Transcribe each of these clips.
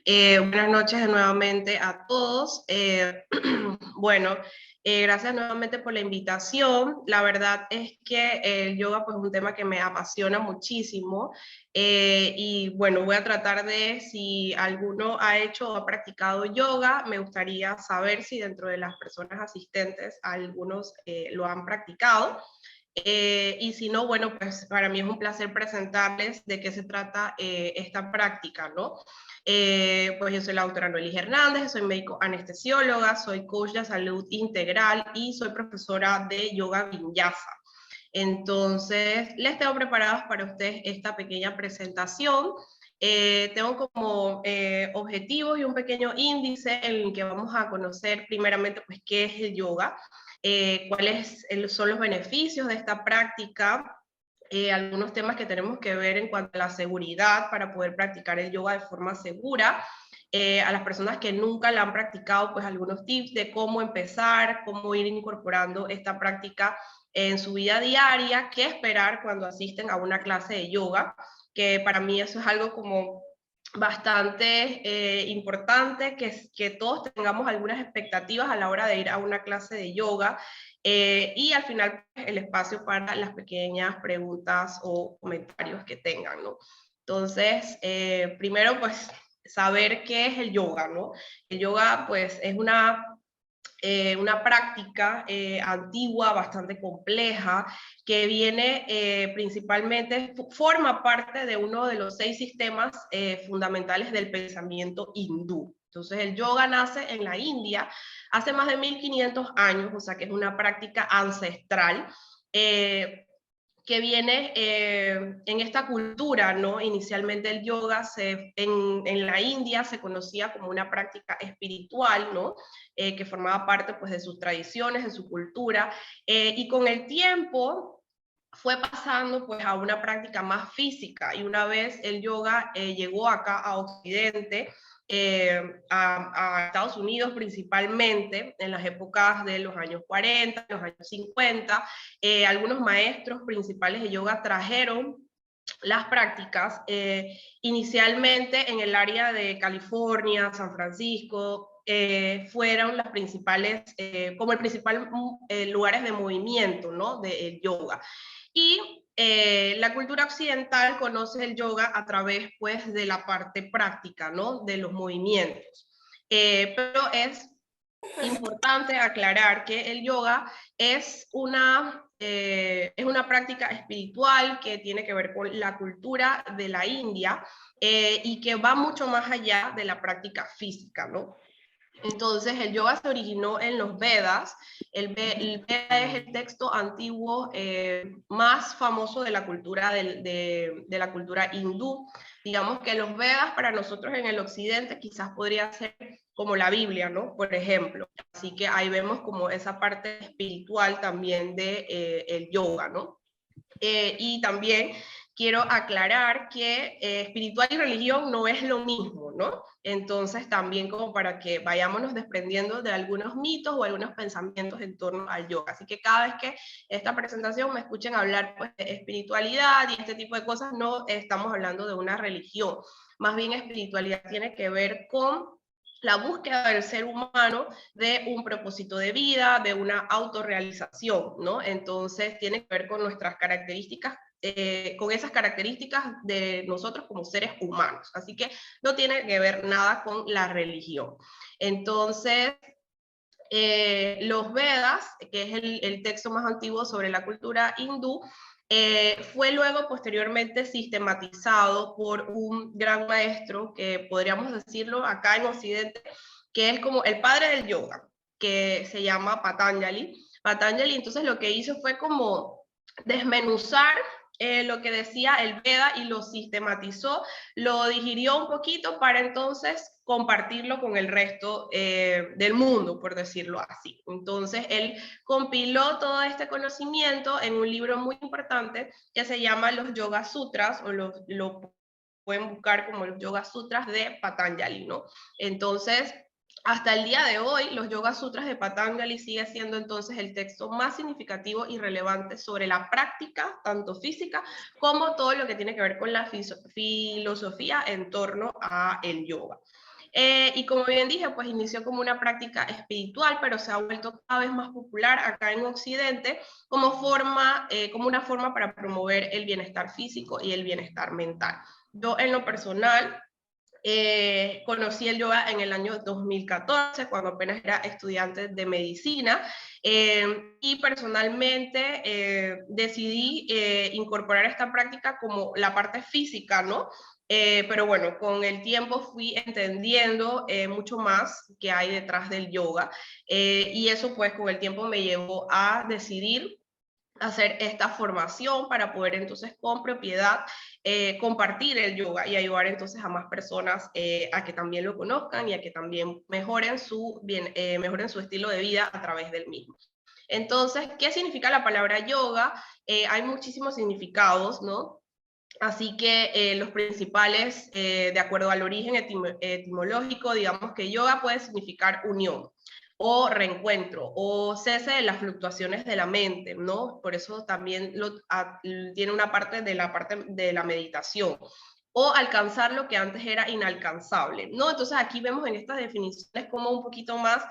Buenas noches nuevamente a todos. Bueno, gracias nuevamente por la invitación. La verdad es que el yoga pues, es un tema que me apasiona muchísimo. Y bueno, voy a tratar de, si alguno ha hecho o ha practicado yoga, me gustaría saber si dentro de las personas asistentes algunos lo han practicado. Y si no, bueno, pues para mí es un placer presentarles de qué se trata esta práctica, ¿no? Pues yo soy la doctora Noely Hernández, soy médico anestesióloga, soy coach de salud integral y soy profesora de yoga vinyasa. Entonces, les tengo preparados para ustedes esta pequeña presentación. Tengo como objetivos y un pequeño índice en el que vamos a conocer primeramente pues qué es el yoga, cuáles son los beneficios de esta práctica, algunos temas que tenemos que ver en cuanto a la seguridad para poder practicar el yoga de forma segura. A las personas que nunca la han practicado, pues algunos tips de cómo empezar, cómo ir incorporando esta práctica en su vida diaria, qué esperar cuando asisten a una clase de yoga, que para mí eso es algo como bastante importante, que todos tengamos algunas expectativas a la hora de ir a una clase de yoga, y al final el espacio para las pequeñas preguntas o comentarios que tengan, ¿no? Entonces, primero pues saber qué es el yoga, ¿no? El yoga pues es una práctica antigua, bastante compleja, que viene principalmente, forma parte de uno de los 6 sistemas fundamentales del pensamiento hindú. Entonces el yoga nace en la India hace más de 1500 años, o sea que es una práctica ancestral. Que viene en esta cultura, ¿no? Inicialmente el yoga en la India se conocía como una práctica espiritual, ¿no? Que formaba parte pues de sus tradiciones, de su cultura, y con el tiempo fue pasando pues a una práctica más física, y una vez el yoga llegó acá a Occidente, a Estados Unidos principalmente, en las épocas de los años 40, los años 50, algunos maestros principales de yoga trajeron las prácticas inicialmente en el área de California, San Francisco, fueron las principales, como el principal lugares de movimiento, ¿no? Del yoga. Y la cultura occidental conoce el yoga a través, pues, de la parte práctica, ¿no? De los movimientos. Pero es importante aclarar que el yoga es una práctica espiritual que tiene que ver con la cultura de la India, y que va mucho más allá de la práctica física, ¿no? Entonces, el yoga se originó en los Vedas. El Veda es el texto antiguo más famoso de la cultura de la cultura hindú. Digamos que los Vedas para nosotros en el occidente quizás podría ser como la Biblia, ¿no? Por ejemplo. Así que ahí vemos como esa parte espiritual también de el yoga, ¿no? Y también quiero aclarar que espiritual y religión no es lo mismo, ¿no? Entonces también como para que vayámonos desprendiendo de algunos mitos o algunos pensamientos en torno al yoga. Así que cada vez que esta presentación me escuchen hablar pues, de espiritualidad y este tipo de cosas, no estamos hablando de una religión. Más bien espiritualidad tiene que ver con la búsqueda del ser humano de un propósito de vida, de una autorrealización, ¿no? Entonces tiene que ver con nuestras características, con esas características de nosotros como seres humanos. Así que no tiene que ver nada con la religión. Entonces, los Vedas, que es el texto más antiguo sobre la cultura hindú, fue luego posteriormente sistematizado por un gran maestro, que podríamos decirlo acá en Occidente, que es como el padre del yoga, que se llama Patanjali. Patanjali entonces lo que hizo fue como desmenuzar lo que decía el Veda y lo sistematizó, lo digirió un poquito para entonces compartirlo con el resto del mundo, por decirlo así. Entonces él compiló todo este conocimiento en un libro muy importante que se llama Los Yoga Sutras, o lo pueden buscar como los Yoga Sutras de Patanjali, ¿no? Entonces, hasta el día de hoy, los Yoga Sutras de Patanjali sigue siendo entonces el texto más significativo y relevante sobre la práctica, tanto física como todo lo que tiene que ver con la filosofía en torno a el yoga. Y como bien dije, pues inició como una práctica espiritual, pero se ha vuelto cada vez más popular acá en Occidente como una forma para promover el bienestar físico y el bienestar mental. Yo en lo personal conocí el yoga en el año 2014, cuando apenas era estudiante de medicina, y personalmente decidí incorporar esta práctica como la parte física, ¿no? Pero bueno, con el tiempo fui entendiendo mucho más que hay detrás del yoga, y eso pues con el tiempo me llevó a decidir hacer esta formación para poder entonces con propiedad compartir el yoga y ayudar entonces a más personas a que también lo conozcan y a que también mejoren su estilo de vida a través del mismo. Entonces, ¿qué significa la palabra yoga? Hay muchísimos significados, ¿no? Así que los principales, de acuerdo al origen etimológico, digamos que yoga puede significar unión o reencuentro o cese de las fluctuaciones de la mente, ¿no? Por eso también tiene una parte de la meditación o alcanzar lo que antes era inalcanzable, ¿no? Entonces aquí vemos en estas definiciones como un poquito más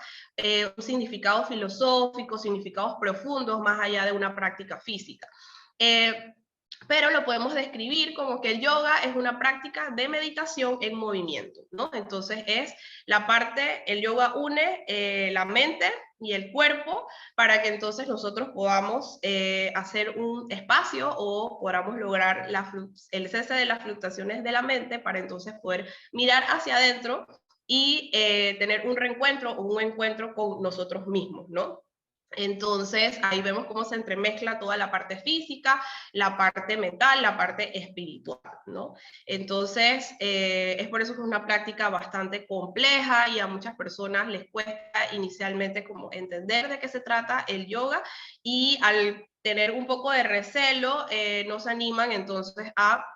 un significado filosófico, significados profundos más allá de una práctica física. Pero lo podemos describir como que el yoga es una práctica de meditación en movimiento, ¿no? Entonces el yoga une la mente y el cuerpo para que entonces nosotros podamos hacer un espacio o podamos lograr el cese de las fluctuaciones de la mente para entonces poder mirar hacia adentro y tener un reencuentro o un encuentro con nosotros mismos, ¿no? Entonces, ahí vemos cómo se entremezcla toda la parte física, la parte mental, la parte espiritual, ¿no? Entonces, es por eso que es una práctica bastante compleja y a muchas personas les cuesta inicialmente como entender de qué se trata el yoga y al tener un poco de recelo, no se animan entonces a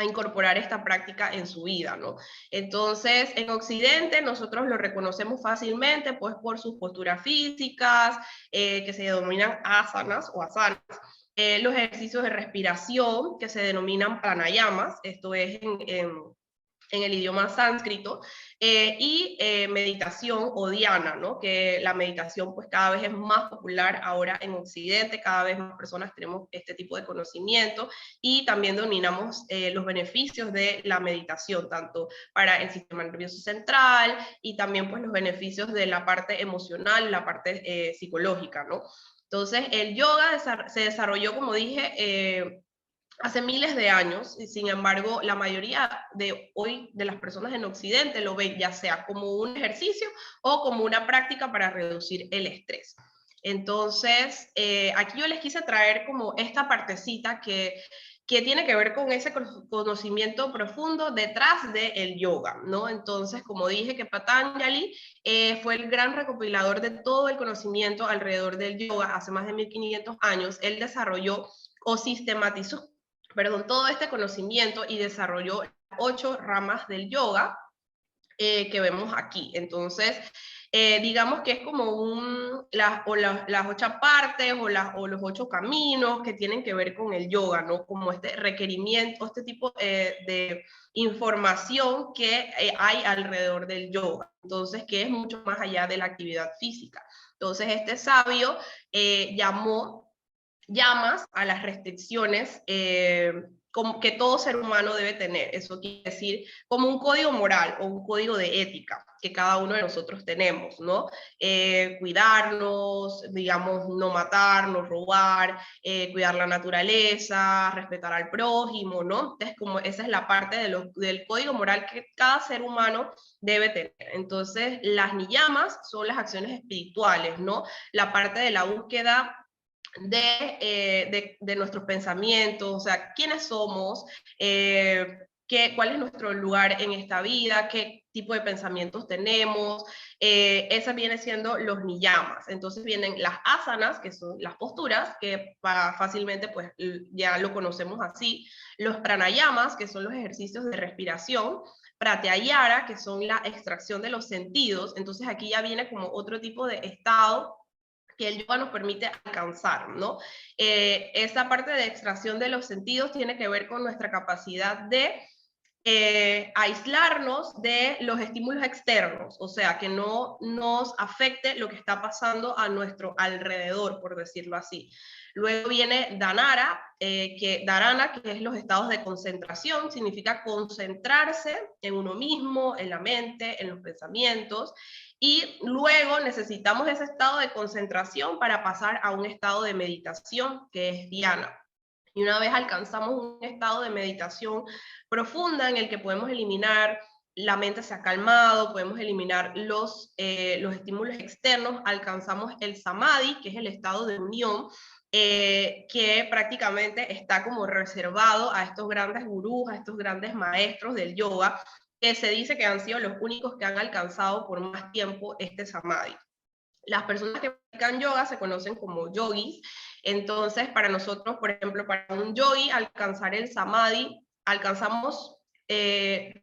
incorporar esta práctica en su vida, ¿no? Entonces, en Occidente nosotros lo reconocemos fácilmente, pues por sus posturas físicas, que se denominan asanas o asanas, los ejercicios de respiración, que se denominan pranayamas, esto es en el idioma sánscrito, y meditación o dhyana, ¿no? Que la meditación pues cada vez es más popular ahora en Occidente, cada vez más personas tenemos este tipo de conocimiento y también dominamos los beneficios de la meditación, tanto para el sistema nervioso central y también pues los beneficios de la parte emocional, la parte psicológica, ¿no? Entonces el yoga se desarrolló, como dije, hace miles de años, y sin embargo, la mayoría de hoy de las personas en Occidente lo ven ya sea como un ejercicio o como una práctica para reducir el estrés. Entonces, aquí yo les quise traer como esta partecita que tiene que ver con ese conocimiento profundo detrás del yoga, ¿no? Entonces, como dije, que Patanjali fue el gran recopilador de todo el conocimiento alrededor del yoga hace más de 1500 años. Él desarrolló o sistematizó todo este conocimiento y desarrolló 8 ramas del yoga que vemos aquí. Entonces, digamos que es como las 8 partes o los 8 caminos que tienen que ver con el yoga, ¿no? Como este requerimiento, este tipo de información que hay alrededor del yoga. Entonces, que es mucho más allá de la actividad física. Entonces, este sabio llamó llamas a las restricciones como que todo ser humano debe tener. Eso quiere decir como un código moral o un código de ética que cada uno de nosotros tenemos, ¿no? Cuidarnos, digamos, no matar, no robar, cuidar la naturaleza, respetar al prójimo, ¿no? Entonces, como esa es la parte del código moral que cada ser humano debe tener. Entonces, las niyamas son las acciones espirituales, ¿no? La parte de la búsqueda de nuestros pensamientos, o sea, quiénes somos, cuál es nuestro lugar en esta vida, qué tipo de pensamientos tenemos, esas vienen siendo los niyamas. Entonces vienen las asanas, que son las posturas, que fácilmente pues ya lo conocemos así, los pranayamas, que son los ejercicios de respiración, pratyahara, que son la extracción de los sentidos. Entonces aquí ya viene como otro tipo de estado que el yoga nos permite alcanzar, ¿no? Esa parte de extracción de los sentidos tiene que ver con nuestra capacidad de aislarnos de los estímulos externos, o sea, que no nos afecte lo que está pasando a nuestro alrededor, por decirlo así. Luego viene Dharana, que es los estados de concentración, significa concentrarse en uno mismo, en la mente, en los pensamientos, y luego necesitamos ese estado de concentración para pasar a un estado de meditación, que es Dhyana. Y una vez alcanzamos un estado de meditación profunda en el que podemos eliminar, la mente se ha calmado, podemos eliminar los estímulos externos, alcanzamos el samadhi, que es el estado de unión, que prácticamente está como reservado a estos grandes gurús, a estos grandes maestros del yoga, que se dice que han sido los únicos que han alcanzado por más tiempo este samadhi. Las personas que practican yoga se conocen como yogis. Entonces, para nosotros, por ejemplo, para un yogi, alcanzar el samadhi, alcanzamos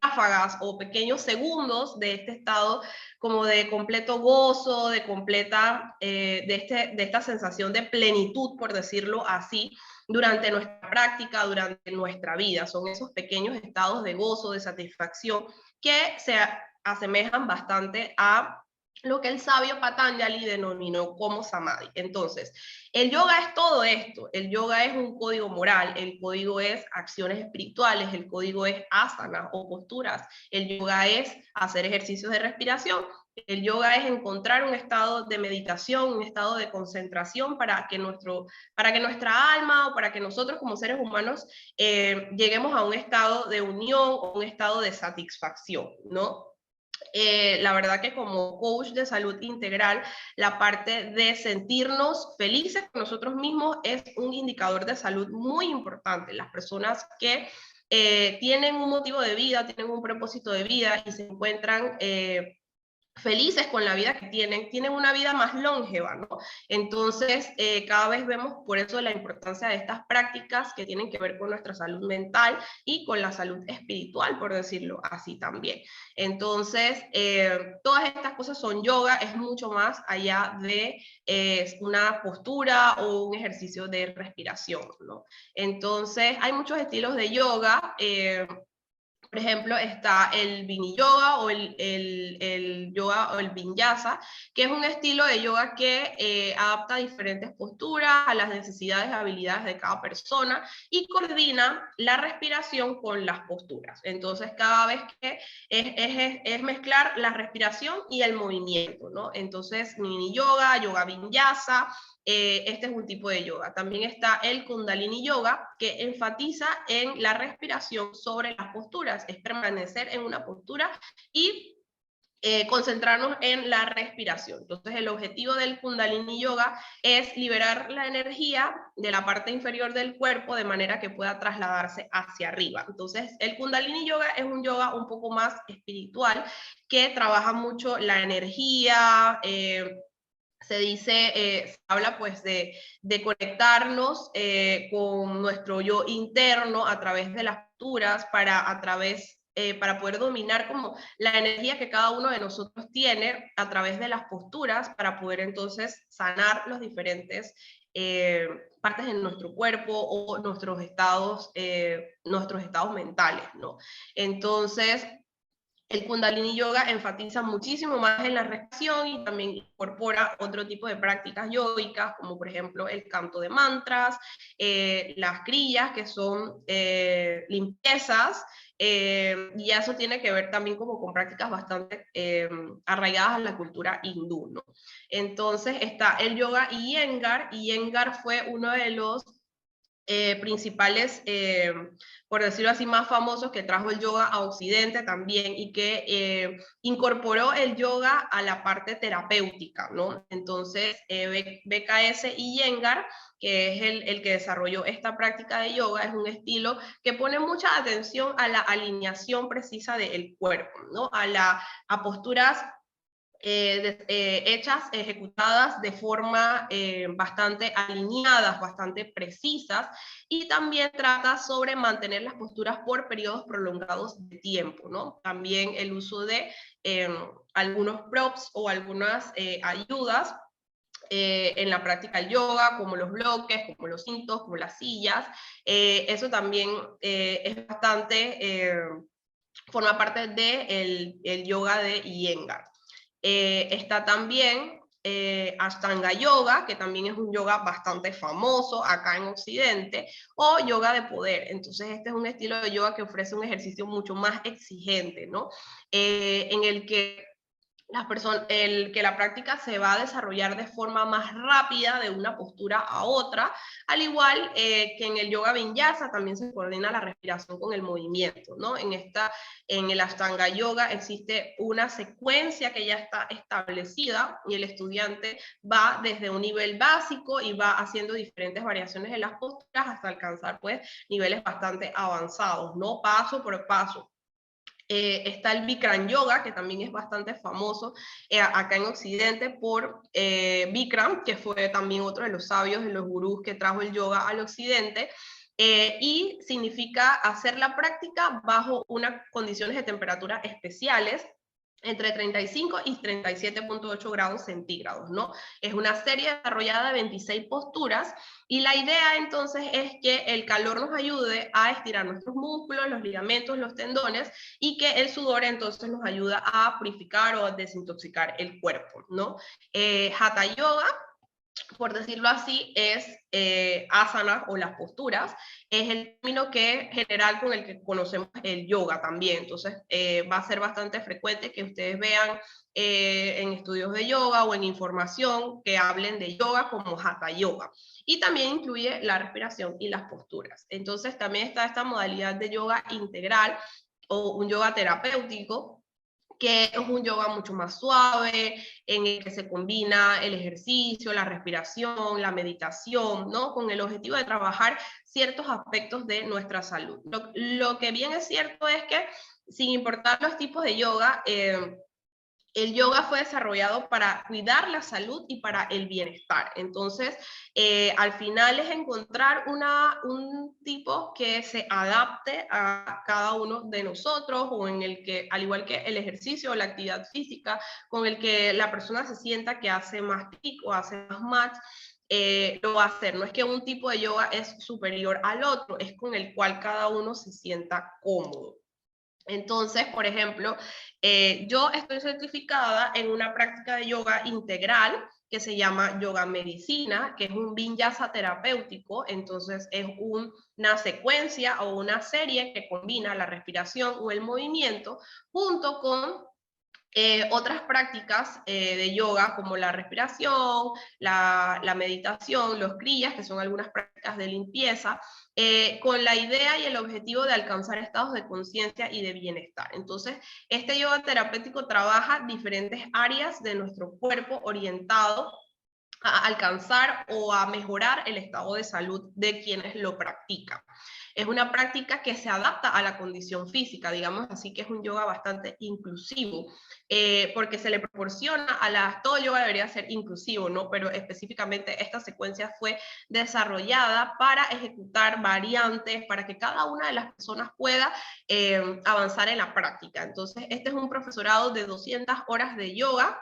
ráfagas o pequeños segundos de este estado como de completo gozo, de completa, de esta sensación de plenitud, por decirlo así, durante nuestra práctica, durante nuestra vida. Son esos pequeños estados de gozo, de satisfacción, que se asemejan bastante a lo que el sabio Patanjali denominó como samadhi. Entonces, el yoga es todo esto. El yoga es un código moral, el código es acciones espirituales, el código es asanas o posturas, el yoga es hacer ejercicios de respiración, el yoga es encontrar un estado de meditación, un estado de concentración para que nuestra alma o para que nosotros como seres humanos lleguemos a un estado de unión o un estado de satisfacción, ¿no? La verdad que como coach de salud integral, la parte de sentirnos felices con nosotros mismos es un indicador de salud muy importante. Las personas que tienen un motivo de vida, tienen un propósito de vida y se encuentran felices con la vida que tienen una vida más longeva, ¿no? Entonces, cada vez vemos por eso la importancia de estas prácticas que tienen que ver con nuestra salud mental y con la salud espiritual, por decirlo así también. Entonces, todas estas cosas son yoga, es mucho más allá de una postura o un ejercicio de respiración, ¿no? Entonces, hay muchos estilos de yoga. Por ejemplo, está el Vini Yoga o el yoga o el Vinyasa, que es un estilo de yoga que adapta diferentes posturas a las necesidades y habilidades de cada persona y coordina la respiración con las posturas. Entonces, cada vez que es mezclar la respiración y el movimiento, ¿no? Entonces, Vini Yoga, Yoga Vinyasa, este es un tipo de yoga. También está el Kundalini Yoga, que enfatiza en la respiración sobre las posturas, es permanecer en una postura y concentrarnos en la respiración. Entonces, el objetivo del Kundalini Yoga es liberar la energía de la parte inferior del cuerpo de manera que pueda trasladarse hacia arriba. Entonces, el Kundalini Yoga es un yoga un poco más espiritual que trabaja mucho la energía, se dice, se habla pues de conectarnos con nuestro yo interno a través de las posturas para poder dominar como la energía que cada uno de nosotros tiene a través de las posturas para poder entonces sanar los diferentes partes de nuestro cuerpo o nuestros estados mentales, ¿no? Entonces, el Kundalini Yoga enfatiza muchísimo más en la respiración y también incorpora otro tipo de prácticas yógicas, como por ejemplo el canto de mantras, las kriyas, que son limpiezas, y eso tiene que ver también como con prácticas bastante arraigadas a la cultura hindú, ¿no? Entonces está el yoga Iyengar. Iyengar fue uno de los principales, por decirlo así, más famosos que trajo el yoga a Occidente también y que incorporó el yoga a la parte terapéutica, ¿no? Entonces, BKS Iyengar, que es el que desarrolló esta práctica de yoga, es un estilo que pone mucha atención a la alineación precisa del cuerpo, ¿no? A posturas hechas, ejecutadas de forma bastante alineadas, bastante precisas, y también trata sobre mantener las posturas por periodos prolongados de tiempo, ¿no? También el uso de algunos props o algunas ayudas en la práctica del yoga, como los bloques, como los cintos, como las sillas. Eso también es bastante forma parte del el yoga de Iyengar. Está también Ashtanga Yoga, que también es un yoga bastante famoso acá en Occidente, o yoga de poder. Entonces este es un estilo de yoga que ofrece un ejercicio mucho más exigente, ¿no? En el que que la práctica se va a desarrollar de forma más rápida de una postura a otra, al igual que en el yoga vinyasa también se coordina la respiración con el movimiento, ¿no? En el Ashtanga Yoga existe una secuencia que ya está establecida y el estudiante va desde un nivel básico y va haciendo diferentes variaciones en las posturas hasta alcanzar pues niveles bastante avanzados, ¿no? Paso por paso. Está el Bikram Yoga, que también es bastante famoso acá en Occidente por Bikram, que fue también otro de los sabios, de los gurús que trajo el yoga al Occidente, y significa hacer la práctica bajo unas condiciones de temperatura especiales, entre 35 y 37.8 grados centígrados, ¿no? Es una serie desarrollada de 26 posturas y la idea entonces es que el calor nos ayude a estirar nuestros músculos, los ligamentos, los tendones y que el sudor entonces nos ayuda a purificar o a desintoxicar el cuerpo, ¿no? Hatha Yoga, por decirlo así, es asana o las posturas, es el término general con el que conocemos el yoga también. Entonces, va a ser bastante frecuente que ustedes vean en estudios de yoga o en información que hablen de yoga como hatha yoga. Y también incluye la respiración y las posturas. Entonces, también está esta modalidad de yoga integral o un yoga terapéutico, que es un yoga mucho más suave, en el que se combina el ejercicio, la respiración, la meditación, ¿no? Con el objetivo de trabajar ciertos aspectos de nuestra salud. Lo que bien es cierto es que, sin importar los tipos de yoga, el yoga fue desarrollado para cuidar la salud y para el bienestar. Entonces, al final es encontrar un tipo que se adapte a cada uno de nosotros o en el que, al igual que el ejercicio o la actividad física, con el que la persona se sienta que hace más clic o hace más match, lo va a hacer. No es que un tipo de yoga es superior al otro, es con el cual cada uno se sienta cómodo. Entonces, por ejemplo, yo estoy certificada en una práctica de yoga integral que se llama yoga medicina, que es un vinyasa terapéutico. Entonces es una secuencia o una serie que combina la respiración o el movimiento junto con otras prácticas de yoga como la respiración, la meditación, los kriyas, que son algunas prácticas de limpieza, con la idea y el objetivo de alcanzar estados de conciencia y de bienestar. Entonces, este yoga terapéutico trabaja diferentes áreas de nuestro cuerpo orientado a alcanzar o a mejorar el estado de salud de quienes lo practican. Es una práctica que se adapta a la condición física, digamos así que es un yoga bastante inclusivo, porque se le proporciona todo yoga debería ser inclusivo, ¿no? Pero específicamente esta secuencia fue desarrollada para ejecutar variantes, para que cada una de las personas pueda avanzar en la práctica. Entonces, este es un profesorado de 200 horas de yoga,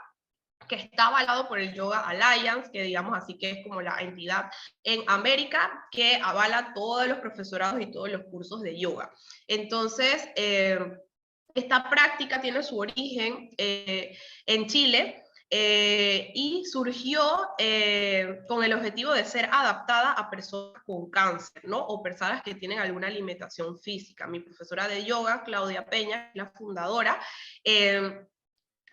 que está avalado por el Yoga Alliance, que digamos así que es como la entidad en América que avala todos los profesorados y todos los cursos de yoga. Entonces, esta práctica tiene su origen en Chile, y surgió con el objetivo de ser adaptada a personas con cáncer, ¿no? O personas que tienen alguna limitación física. Mi profesora de yoga, Claudia Peña, la fundadora,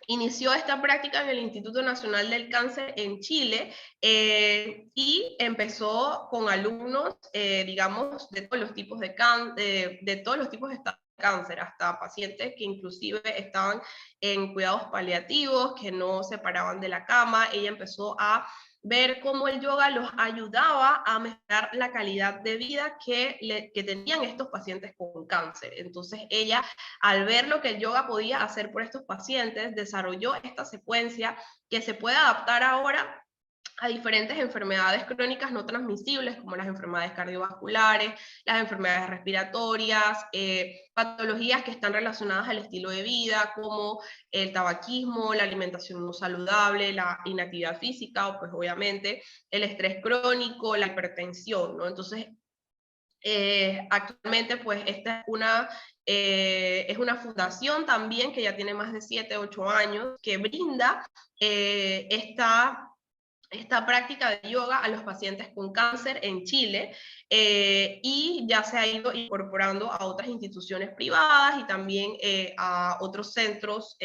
inició esta práctica en el Instituto Nacional del Cáncer en Chile, y empezó con alumnos, digamos, de todos los tipos de todos los tipos de cáncer, hasta pacientes que inclusive estaban en cuidados paliativos, que no se paraban de la cama. Ella empezó a ver cómo el yoga los ayudaba a mejorar la calidad de vida que tenían estos pacientes con cáncer. Entonces ella, al ver lo que el yoga podía hacer por estos pacientes, desarrolló esta secuencia que se puede adaptar ahora a diferentes enfermedades crónicas no transmisibles, como las enfermedades cardiovasculares, las enfermedades respiratorias, patologías que están relacionadas al estilo de vida, como el tabaquismo, la alimentación no saludable, la inactividad física, o pues obviamente el estrés crónico, la hipertensión, ¿no? Entonces, Actualmente, pues, esta es una fundación también que ya tiene más de 7, 8 años, que brinda esta práctica de yoga a los pacientes con cáncer en Chile, y ya se ha ido incorporando a otras instituciones privadas y también a otros centros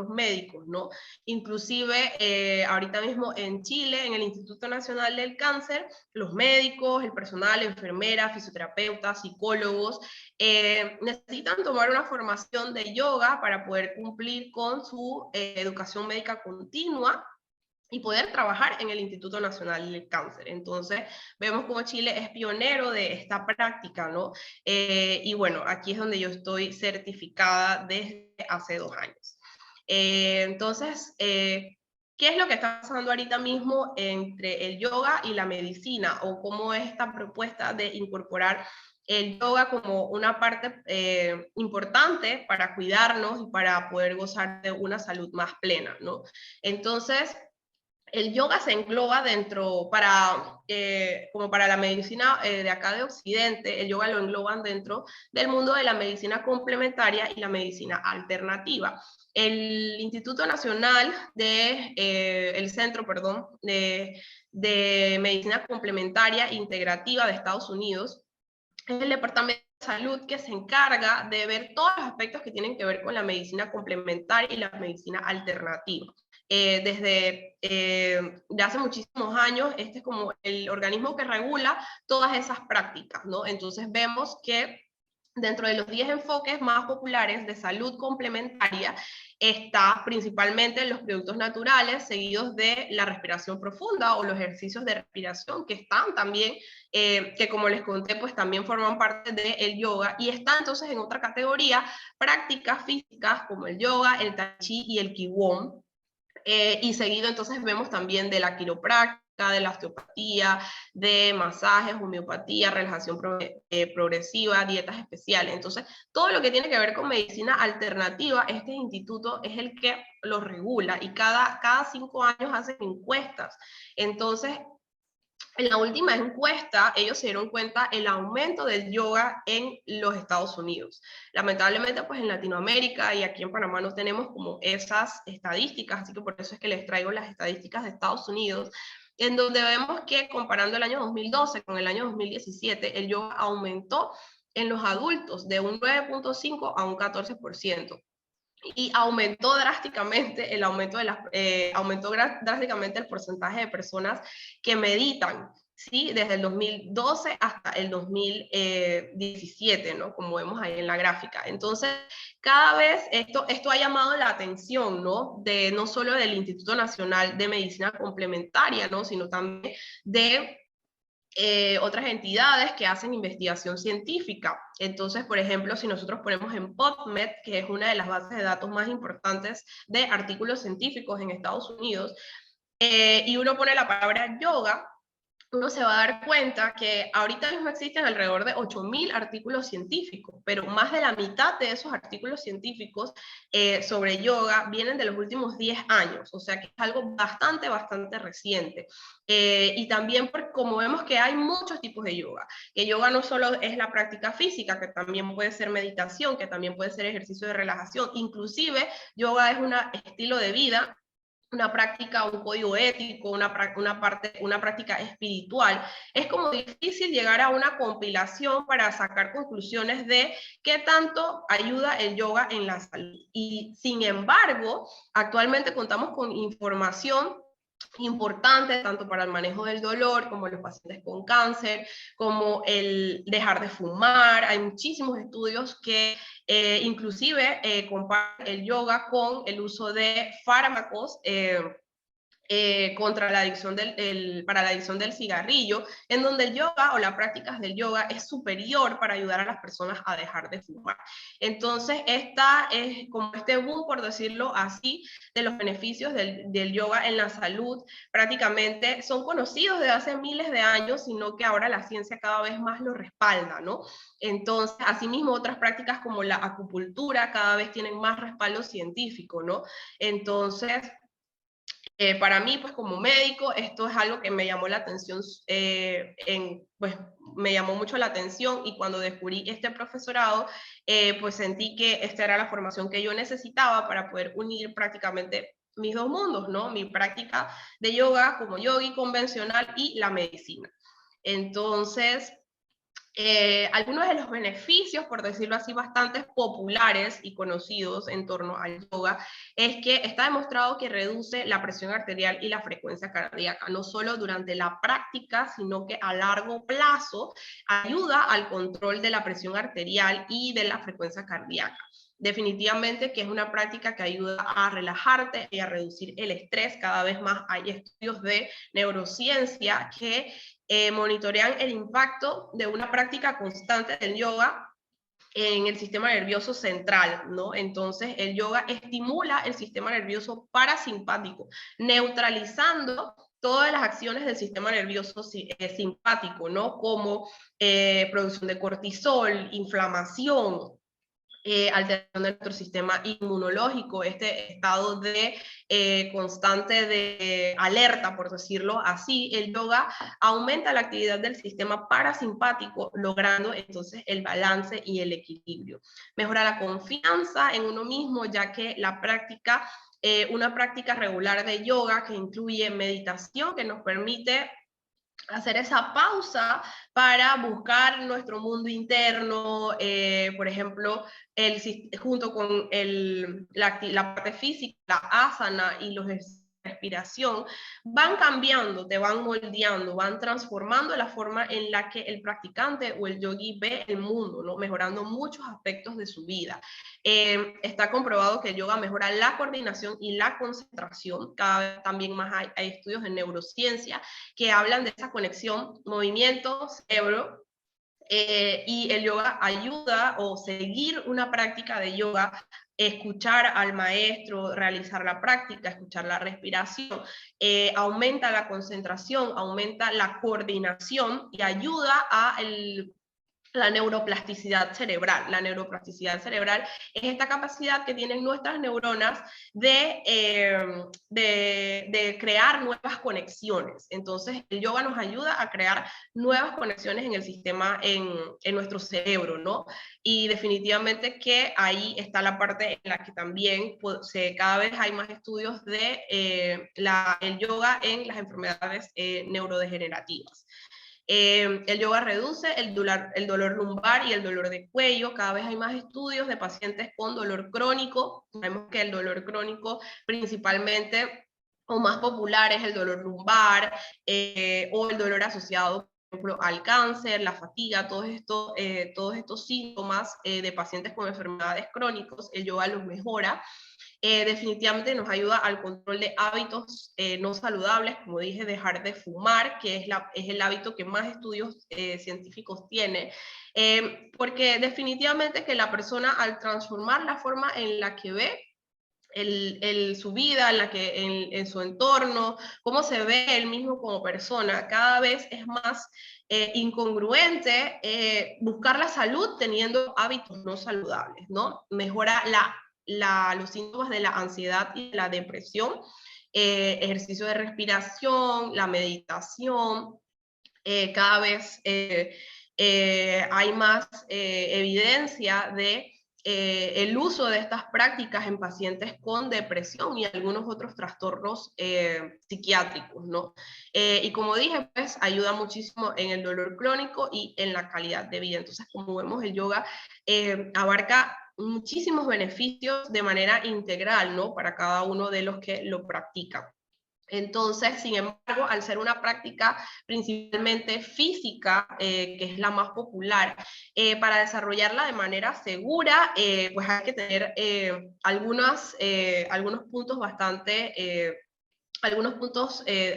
médicos, ¿no? Inclusive ahorita mismo en Chile, en el Instituto Nacional del Cáncer, los médicos, el personal, enfermeras, fisioterapeutas, psicólogos, necesitan tomar una formación de yoga para poder cumplir con su educación médica continua y poder trabajar en el Instituto Nacional del Cáncer. Entonces, vemos como Chile es pionero de esta práctica, ¿no? Y bueno, aquí es donde yo estoy certificada desde hace 2 años. Entonces, ¿qué es lo que está pasando ahorita mismo entre el yoga y la medicina? O cómo es esta propuesta de incorporar el yoga como una parte importante para cuidarnos y para poder gozar de una salud más plena, ¿no? Entonces, el yoga se engloba dentro, como para la medicina de acá de Occidente, el yoga lo engloban dentro del mundo de la medicina complementaria y la medicina alternativa. El Instituto Nacional el Centro, perdón, de Medicina Complementaria Integrativa de Estados Unidos, es el Departamento de Salud que se encarga de ver todos los aspectos que tienen que ver con la medicina complementaria y la medicina alternativa. Desde ya hace muchísimos años, este es como el organismo que regula todas esas prácticas, ¿no? Entonces vemos que dentro de los 10 enfoques más populares de salud complementaria está principalmente los productos naturales, seguidos de la respiración profunda o los ejercicios de respiración, que están también, que como les conté, pues también forman parte del yoga, y está entonces en otra categoría prácticas físicas como el yoga, el tai chi y el qigong. Y seguido entonces vemos también de la quiropráctica, de la osteopatía, de masajes, homeopatía, relajación progresiva, dietas especiales. Entonces, todo lo que tiene que ver con medicina alternativa, este instituto es el que lo regula, y cada 5 años hacen encuestas. Entonces, en la última encuesta, ellos se dieron cuenta el aumento del yoga en los Estados Unidos. Lamentablemente, pues en Latinoamérica y aquí en Panamá no tenemos como esas estadísticas, así que por eso es que les traigo las estadísticas de Estados Unidos, en donde vemos que comparando el año 2012 con el año 2017, el yoga aumentó en los adultos de un 9.5 a un 14%. Y aumentó drásticamente drásticamente el porcentaje de personas que meditan, ¿sí? Desde el 2012 hasta el 2017, ¿no? Como vemos ahí en la gráfica. Entonces, cada vez esto ha llamado la atención, ¿no? No solo del Instituto Nacional de Medicina Complementaria, ¿no? Sino también de otras entidades que hacen investigación científica. Entonces, por ejemplo, si nosotros ponemos en PubMed, que es una de las bases de datos más importantes de artículos científicos en Estados Unidos, y uno pone la palabra yoga, uno se va a dar cuenta que ahorita mismo existen alrededor de 8.000 artículos científicos, pero más de la mitad de esos artículos científicos sobre yoga vienen de los últimos 10 años, o sea que es algo bastante, bastante reciente. Y también como vemos que hay muchos tipos de yoga, que yoga no solo es la práctica física, que también puede ser meditación, que también puede ser ejercicio de relajación, inclusive yoga es un estilo de vida, una práctica, un código ético, una práctica espiritual. Es como difícil llegar a una compilación para sacar conclusiones de qué tanto ayuda el yoga en la salud. Y sin embargo, actualmente contamos con información importante tanto para el manejo del dolor, como los pacientes con cáncer, como el dejar de fumar. Hay muchísimos estudios que inclusive comparan el yoga con el uso de fármacos contra la adicción para la adicción del cigarrillo, en donde el yoga o las prácticas del yoga es superior para ayudar a las personas a dejar de fumar. Entonces, esta es como este boom, por decirlo así, de los beneficios del yoga en la salud, prácticamente son conocidos desde hace miles de años, sino que ahora la ciencia cada vez más lo respalda, ¿no? Entonces, asimismo, otras prácticas como la acupuntura cada vez tienen más respaldo científico, ¿no? Entonces, Para mí, pues como médico, esto es algo que me llamó la atención, pues me llamó mucho la atención, y cuando descubrí este profesorado, pues sentí que esta era la formación que yo necesitaba para poder unir prácticamente mis dos mundos, ¿no? Mi práctica de yoga como yogi convencional y la medicina. Entonces, algunos de los beneficios, por decirlo así, bastante populares y conocidos en torno al yoga, es que está demostrado que reduce la presión arterial y la frecuencia cardíaca, no solo durante la práctica, sino que a largo plazo ayuda al control de la presión arterial y de la frecuencia cardíaca. Definitivamente que es una práctica que ayuda a relajarte y a reducir el estrés. Cada vez más hay estudios de neurociencia que monitorean el impacto de una práctica constante del yoga en el sistema nervioso central, ¿no? Entonces, el yoga estimula el sistema nervioso parasimpático, neutralizando todas las acciones del sistema nervioso simpático, ¿no? Como producción de cortisol, inflamación, alteración de nuestro sistema inmunológico, este estado de constante de alerta, por decirlo así. El yoga aumenta la actividad del sistema parasimpático, logrando entonces el balance y el equilibrio. Mejora la confianza en uno mismo, ya que la práctica, una práctica regular de yoga que incluye meditación, que nos permite hacer esa pausa para buscar nuestro mundo interno, por ejemplo, junto con la parte física, la asana y los ejercicios de respiración, van cambiando, te van moldeando, van transformando la forma en la que el practicante o el yogi ve el mundo, ¿no? Mejorando muchos aspectos de su vida. Está comprobado que el yoga mejora la coordinación y la concentración. Cada vez también más hay estudios de neurociencia que hablan de esa conexión movimiento-cerebro, y el yoga ayuda, o seguir una práctica de yoga, escuchar al maestro, realizar la práctica, escuchar la respiración, aumenta la concentración, aumenta la coordinación y ayuda a la neuroplasticidad cerebral. La neuroplasticidad cerebral es esta capacidad que tienen nuestras neuronas de crear nuevas conexiones. Entonces, el yoga nos ayuda a crear nuevas conexiones en el sistema, en nuestro cerebro, ¿no? Y definitivamente que ahí está la parte en la que también cada vez hay más estudios de el yoga en las enfermedades neurodegenerativas. El yoga reduce el dolor lumbar y el dolor de cuello. Cada vez hay más estudios de pacientes con dolor crónico. Sabemos que el dolor crónico principalmente o más popular es el dolor lumbar, o el dolor asociado, por ejemplo, al cáncer, la fatiga, todos estos síntomas de pacientes con enfermedades crónicas. El yoga los mejora. Definitivamente nos ayuda al control de hábitos no saludables, como dije, dejar de fumar, que es el hábito que más estudios científicos tiene, porque definitivamente que la persona, al transformar la forma en la que ve su vida, en su entorno, cómo se ve él mismo como persona, cada vez es más incongruente buscar la salud teniendo hábitos no saludables, ¿no? Mejora los síntomas de la ansiedad y de la depresión, ejercicio de respiración, la meditación. Cada vez hay más evidencia de el uso de estas prácticas en pacientes con depresión y algunos otros trastornos psiquiátricos, ¿no? Y como dije, pues ayuda muchísimo en el dolor crónico y en la calidad de vida. Entonces, como vemos, el yoga abarca muchísimos beneficios de manera integral, ¿no? Para cada uno de los que lo practican. Entonces, sin embargo, al ser una práctica principalmente física, que es la más popular, para desarrollarla de manera segura, pues hay que tener algunos puntos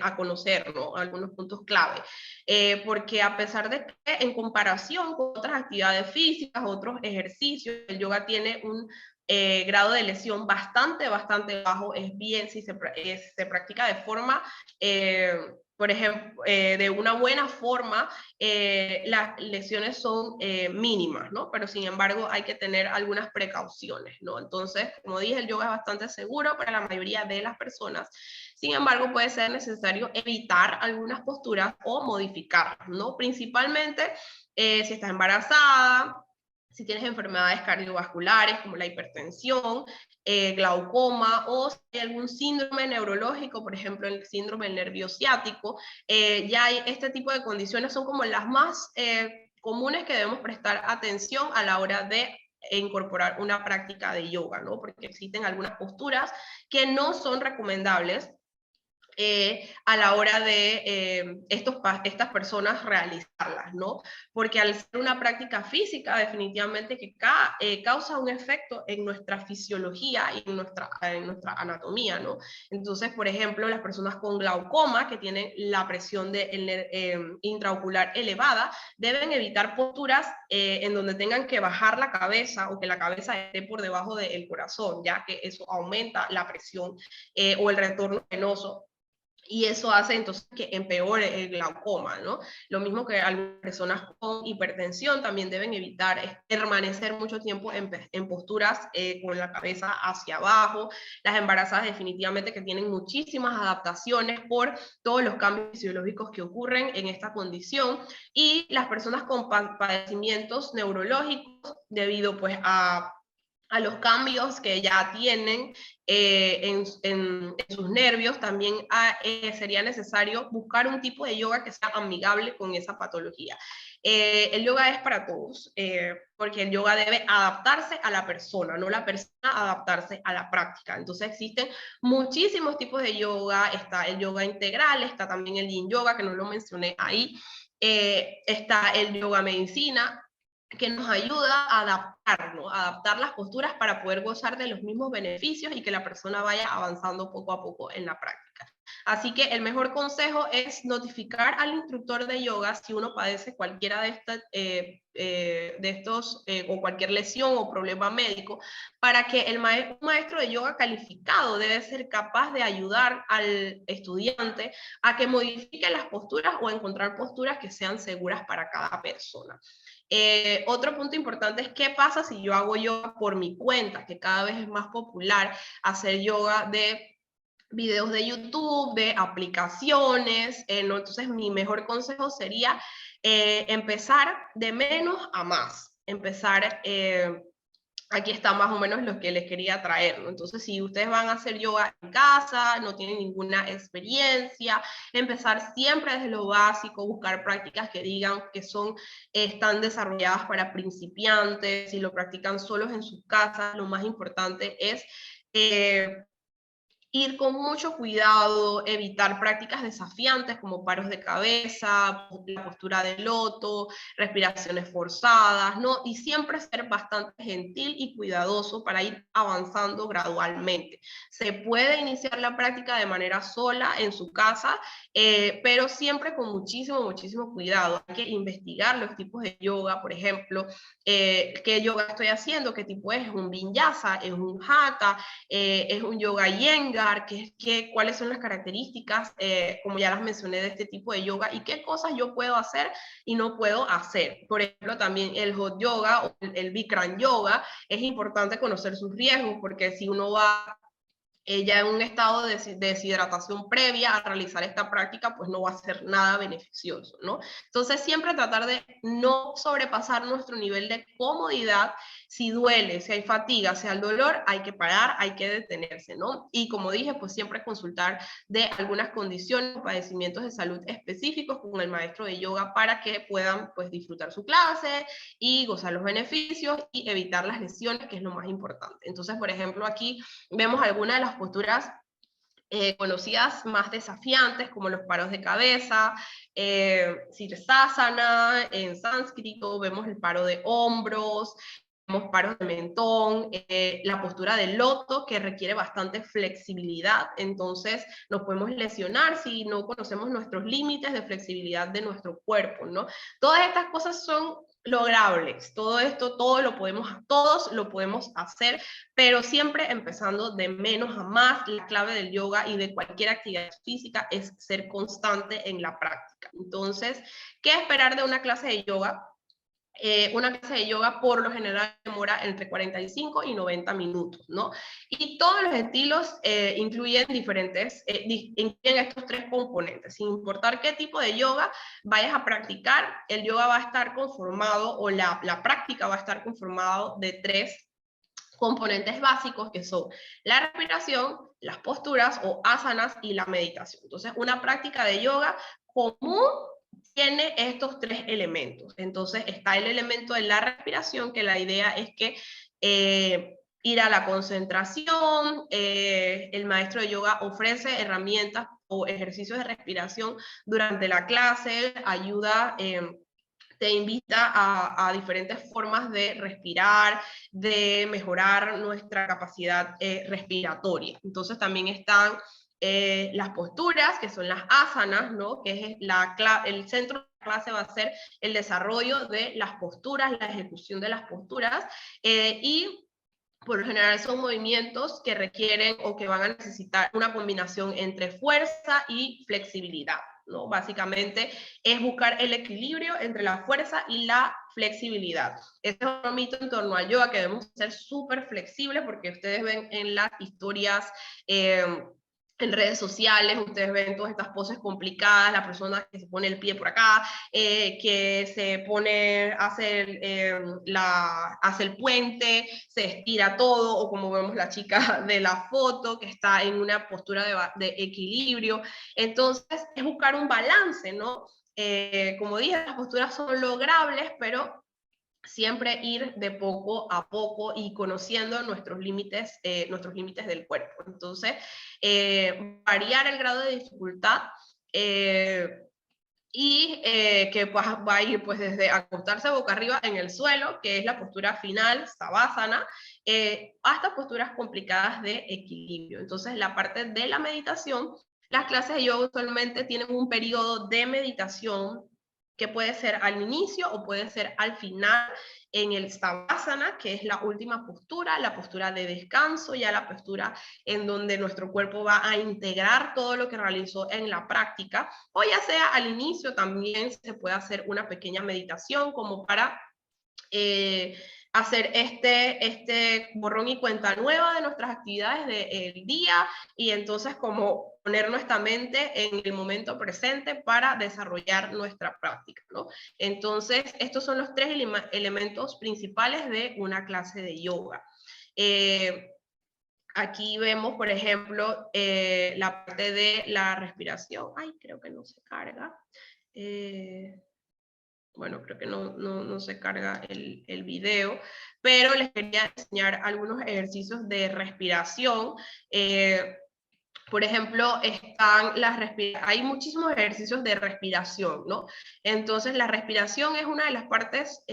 a conocer, ¿no? Algunos puntos clave, porque a pesar de que en comparación con otras actividades físicas, otros ejercicios, el yoga tiene un grado de lesión bastante bajo. Es bien si se practica de forma por ejemplo, de una buena forma, las lesiones son mínimas, ¿no? Pero sin embargo hay que tener algunas precauciones, ¿no? Entonces, como dije, el yoga es bastante seguro para la mayoría de las personas. Sin embargo, puede ser necesario evitar algunas posturas o modificarlas, ¿no? Principalmente si estás embarazada, si tienes enfermedades cardiovasculares como la hipertensión, glaucoma, o si hay algún síndrome neurológico, por ejemplo el síndrome del nervio ciático, ya hay este tipo de condiciones son como las más comunes que debemos prestar atención a la hora de incorporar una práctica de yoga, ¿no? Porque existen algunas posturas que no son recomendables a la hora de estas personas realizarlas, ¿no? Porque al ser una práctica física, definitivamente que causa un efecto en nuestra fisiología y en nuestra anatomía, ¿no? Entonces, por ejemplo, las personas con glaucoma, que tienen la presión intraocular elevada, deben evitar posturas en donde tengan que bajar la cabeza o que la cabeza esté por debajo del corazón, ya que eso aumenta la presión o el retorno venoso y eso hace entonces que empeore el glaucoma, ¿no? Lo mismo que algunas personas con hipertensión también deben evitar permanecer mucho tiempo en posturas con la cabeza hacia abajo. Las embarazadas definitivamente que tienen muchísimas adaptaciones por todos los cambios fisiológicos que ocurren en esta condición, y las personas con padecimientos neurológicos debido pues a los cambios que ya tienen en sus nervios, también sería necesario buscar un tipo de yoga que sea amigable con esa patología. El yoga es para todos, porque el yoga debe adaptarse a la persona, no la persona adaptarse a la práctica. Entonces existen muchísimos tipos de yoga, está el yoga integral, está también el yin yoga, que no lo mencioné ahí, está el yoga medicina, que nos ayuda a adaptarnos, a adaptar las posturas para poder gozar de los mismos beneficios y que la persona vaya avanzando poco a poco en la práctica. Así que el mejor consejo es notificar al instructor de yoga si uno padece cualquiera de estos o cualquier lesión o problema médico, para que un maestro de yoga calificado debe ser capaz de ayudar al estudiante a que modifique las posturas o encontrar posturas que sean seguras para cada persona. Otro punto importante es qué pasa si yo hago yoga por mi cuenta, que cada vez es más popular hacer yoga de videos de YouTube, de aplicaciones, ¿no? Entonces mi mejor consejo sería empezar de menos a más, empezar aquí está más o menos lo que les quería traer, ¿no? Entonces, si ustedes van a hacer yoga en casa, no tienen ninguna experiencia, empezar siempre desde lo básico, buscar prácticas que digan que están desarrolladas para principiantes, si lo practican solos en sus casas, lo más importante es ir con mucho cuidado, evitar prácticas desafiantes como paros de cabeza, la postura de loto, respiraciones forzadas, ¿no? Y siempre ser bastante gentil y cuidadoso para ir avanzando gradualmente. Se puede iniciar la práctica de manera sola en su casa, pero siempre con muchísimo, muchísimo cuidado. Hay que investigar los tipos de yoga, por ejemplo, qué yoga estoy haciendo, qué tipo es un vinyasa, es un hatha, es un yoga iyengar, cuáles son las características, como ya las mencioné, de este tipo de yoga y qué cosas yo puedo hacer y no puedo hacer. Por ejemplo, también el hot yoga o el Bikram yoga, es importante conocer sus riesgos, porque si uno va ya en un estado de deshidratación previa a realizar esta práctica, pues no va a ser nada beneficioso, ¿no? Entonces siempre tratar de no sobrepasar nuestro nivel de comodidad. Si duele, si hay fatiga, si hay dolor, hay que parar, hay que detenerse, ¿no? Y como dije, pues siempre consultar de algunas condiciones o padecimientos de salud específicos con el maestro de yoga para que puedan pues disfrutar su clase y gozar los beneficios y evitar las lesiones, que es lo más importante. Entonces, por ejemplo, aquí vemos algunas de las posturas conocidas más desafiantes, como los paros de cabeza, Sirsasana, en sánscrito vemos el paro de hombros, vemos paros de mentón, la postura del loto, que requiere bastante flexibilidad, entonces nos podemos lesionar si no conocemos nuestros límites de flexibilidad de nuestro cuerpo, ¿no? Todas estas cosas son logrables. Todo esto, todos lo podemos hacer, pero siempre empezando de menos a más. La clave del yoga y de cualquier actividad física es ser constante en la práctica. Entonces, ¿qué esperar de una clase de yoga? Una clase de yoga por lo general demora entre 45 y 90 minutos, ¿no? Y todos los estilos incluyen incluyen estos tres componentes. Sin importar qué tipo de yoga vayas a practicar, el yoga va a estar conformado, o la práctica va a estar conformado de tres componentes básicos, que son la respiración, las posturas o asanas y la meditación. Entonces, una práctica de yoga común tiene estos tres elementos. Entonces está el elemento de la respiración, que la idea es que ir a la concentración, el maestro de yoga ofrece herramientas o ejercicios de respiración durante la clase, ayuda, te invita a diferentes formas de respirar, de mejorar nuestra capacidad respiratoria. Entonces también están las posturas, que son las asanas, ¿no? Que es el centro de la clase va a ser el desarrollo de las posturas, la ejecución de las posturas, y por lo general son movimientos que requieren o que van a necesitar una combinación entre fuerza y flexibilidad, ¿no? Básicamente es buscar el equilibrio entre la fuerza y la flexibilidad. Este es un mito en torno al yoga, que debemos ser súper flexibles, porque ustedes ven en las historias en redes sociales, ustedes ven todas estas poses complicadas, la persona que se pone el pie por acá, que se pone, hace el puente, se estira todo, o como vemos la chica de la foto, que está en una postura de equilibrio. Entonces, es buscar un balance, ¿no? Como dije, las posturas son logrables, pero siempre ir de poco a poco y conociendo nuestros límites del cuerpo. Entonces, variar el grado de dificultad, que pues, va a ir pues desde acostarse boca arriba en el suelo, que es la postura final, Savasana, hasta posturas complicadas de equilibrio. Entonces, la parte de la meditación, las clases de yoga usualmente tienen un periodo de meditación que puede ser al inicio o puede ser al final, en el Savasana, que es la última postura, la postura de descanso, ya la postura en donde nuestro cuerpo va a integrar todo lo que realizó en la práctica, o ya sea al inicio también se puede hacer una pequeña meditación como para hacer este borrón y cuenta nueva de nuestras actividades del día, y entonces como poner nuestra mente en el momento presente para desarrollar nuestra práctica, ¿no? Entonces, estos son los tres elementos principales de una clase de yoga. Aquí vemos, por ejemplo, la parte de la respiración. Ay, creo que no se carga. Bueno, creo que no se carga el video, pero les quería enseñar algunos ejercicios de respiración. Por ejemplo, hay muchísimos ejercicios de respiración, ¿no? Entonces, la respiración es una de las partes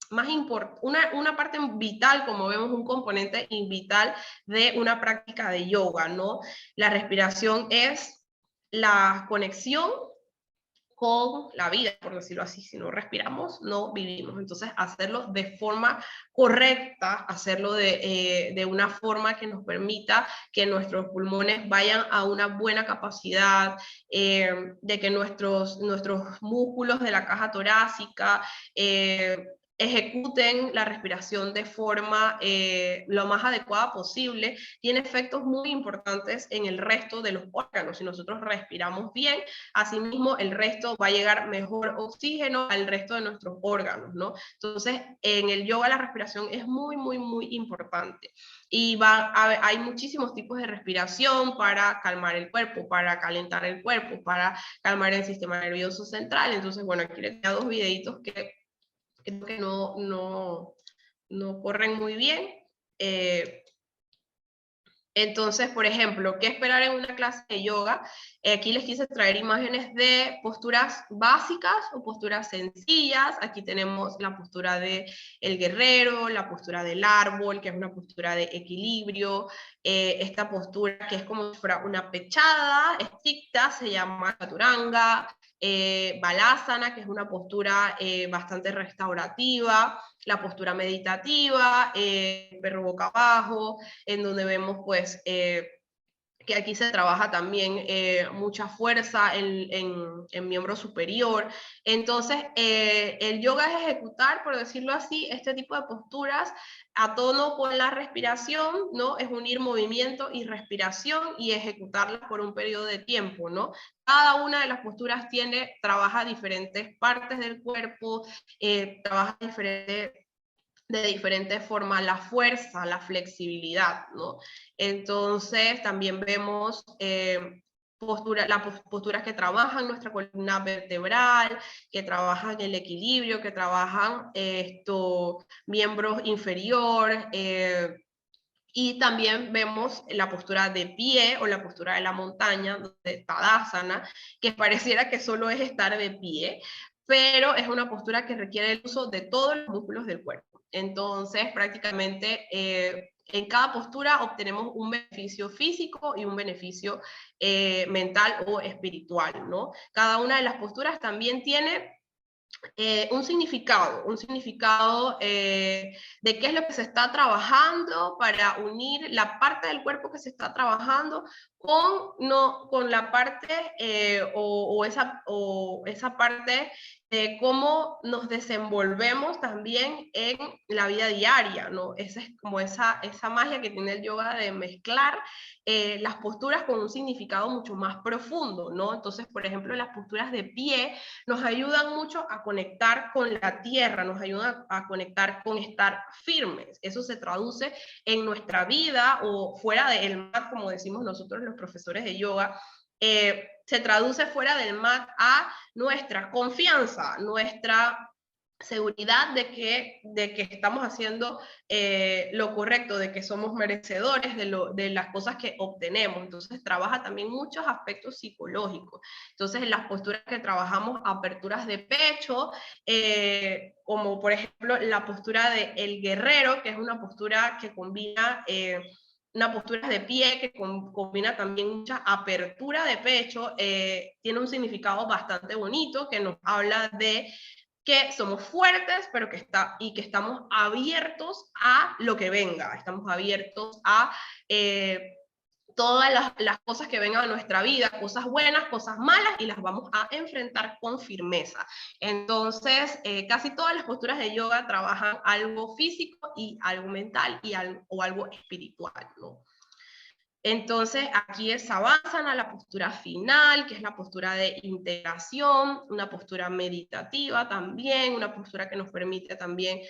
más importantes, una parte vital, como vemos, un componente vital de una práctica de yoga, ¿no? La respiración es la conexión con la vida, por decirlo así. Si no respiramos, no vivimos. Entonces, hacerlo de forma correcta, hacerlo de una forma que nos permita que nuestros pulmones vayan a una buena capacidad, de que nuestros músculos de la caja torácica ejecuten la respiración de forma lo más adecuada posible, tiene efectos muy importantes en el resto de los órganos. Si nosotros respiramos bien, asimismo el resto va a llegar mejor oxígeno al resto de nuestros órganos, ¿no? Entonces, en el yoga la respiración es muy, muy, muy importante. Y hay muchísimos tipos de respiración para calmar el cuerpo, para calentar el cuerpo, para calmar el sistema nervioso central. Entonces, bueno, aquí les tengo dos videitos que creo que no corren muy bien. Entonces, por ejemplo, ¿qué esperar en una clase de yoga? Aquí les quise traer imágenes de posturas básicas o posturas sencillas. Aquí tenemos la postura del guerrero, la postura del árbol, que es una postura de equilibrio. Esta postura que es como si fuera una pechada estricta, se llama chaturanga. Balasana, que es una postura bastante restaurativa, la postura meditativa, perro boca abajo, en donde vemos pues que aquí se trabaja también mucha fuerza en miembro superior. Entonces, el yoga es ejecutar, por decirlo así, este tipo de posturas a tono con la respiración, ¿no? Es unir movimiento y respiración y ejecutarlas por un periodo de tiempo, ¿no? Cada una de las posturas trabaja diferentes partes del cuerpo, trabaja de diferentes formas la fuerza, la flexibilidad, ¿no? Entonces también vemos las posturas que trabajan nuestra columna vertebral, que trabajan el equilibrio, que trabajan miembros inferior, y también vemos la postura de pie o la postura de la montaña, de Tadasana, que pareciera que solo es estar de pie, pero es una postura que requiere el uso de todos los músculos del cuerpo. Entonces, prácticamente en cada postura obtenemos un beneficio físico y un beneficio mental o espiritual, ¿no? Cada una de las posturas también tiene un significado de qué es lo que se está trabajando para unir la parte del cuerpo que se está trabajando con la parte o esa parte de cómo nos desenvolvemos también en la vida diaria, ¿no? Esa es como esa magia que tiene el yoga de mezclar las posturas con un significado mucho más profundo, ¿no? Entonces, por ejemplo, las posturas de pie nos ayudan mucho a conectar con la tierra, nos ayudan a conectar con estar firmes. Eso se traduce en nuestra vida o fuera del mat, como decimos nosotros los profesores de yoga, se traduce fuera del mat a nuestra confianza, nuestra seguridad de que estamos haciendo lo correcto, de que somos merecedores de las cosas que obtenemos. Entonces trabaja también muchos aspectos psicológicos. Entonces en las posturas que trabajamos, aperturas de pecho, como por ejemplo la postura de el guerrero, que es una postura que combina una postura de pie que combina también mucha apertura de pecho, tiene un significado bastante bonito que nos habla de que somos fuertes, pero que estamos abiertos a lo que venga, estamos abiertos a todas las cosas que vengan a nuestra vida, cosas buenas, cosas malas, y las vamos a enfrentar con firmeza. Entonces, casi todas las posturas de yoga trabajan algo físico y algo mental o algo espiritual, ¿no? Entonces, aquí es Savasana, la postura final, que es la postura de integración, una postura meditativa también, una postura que nos permite también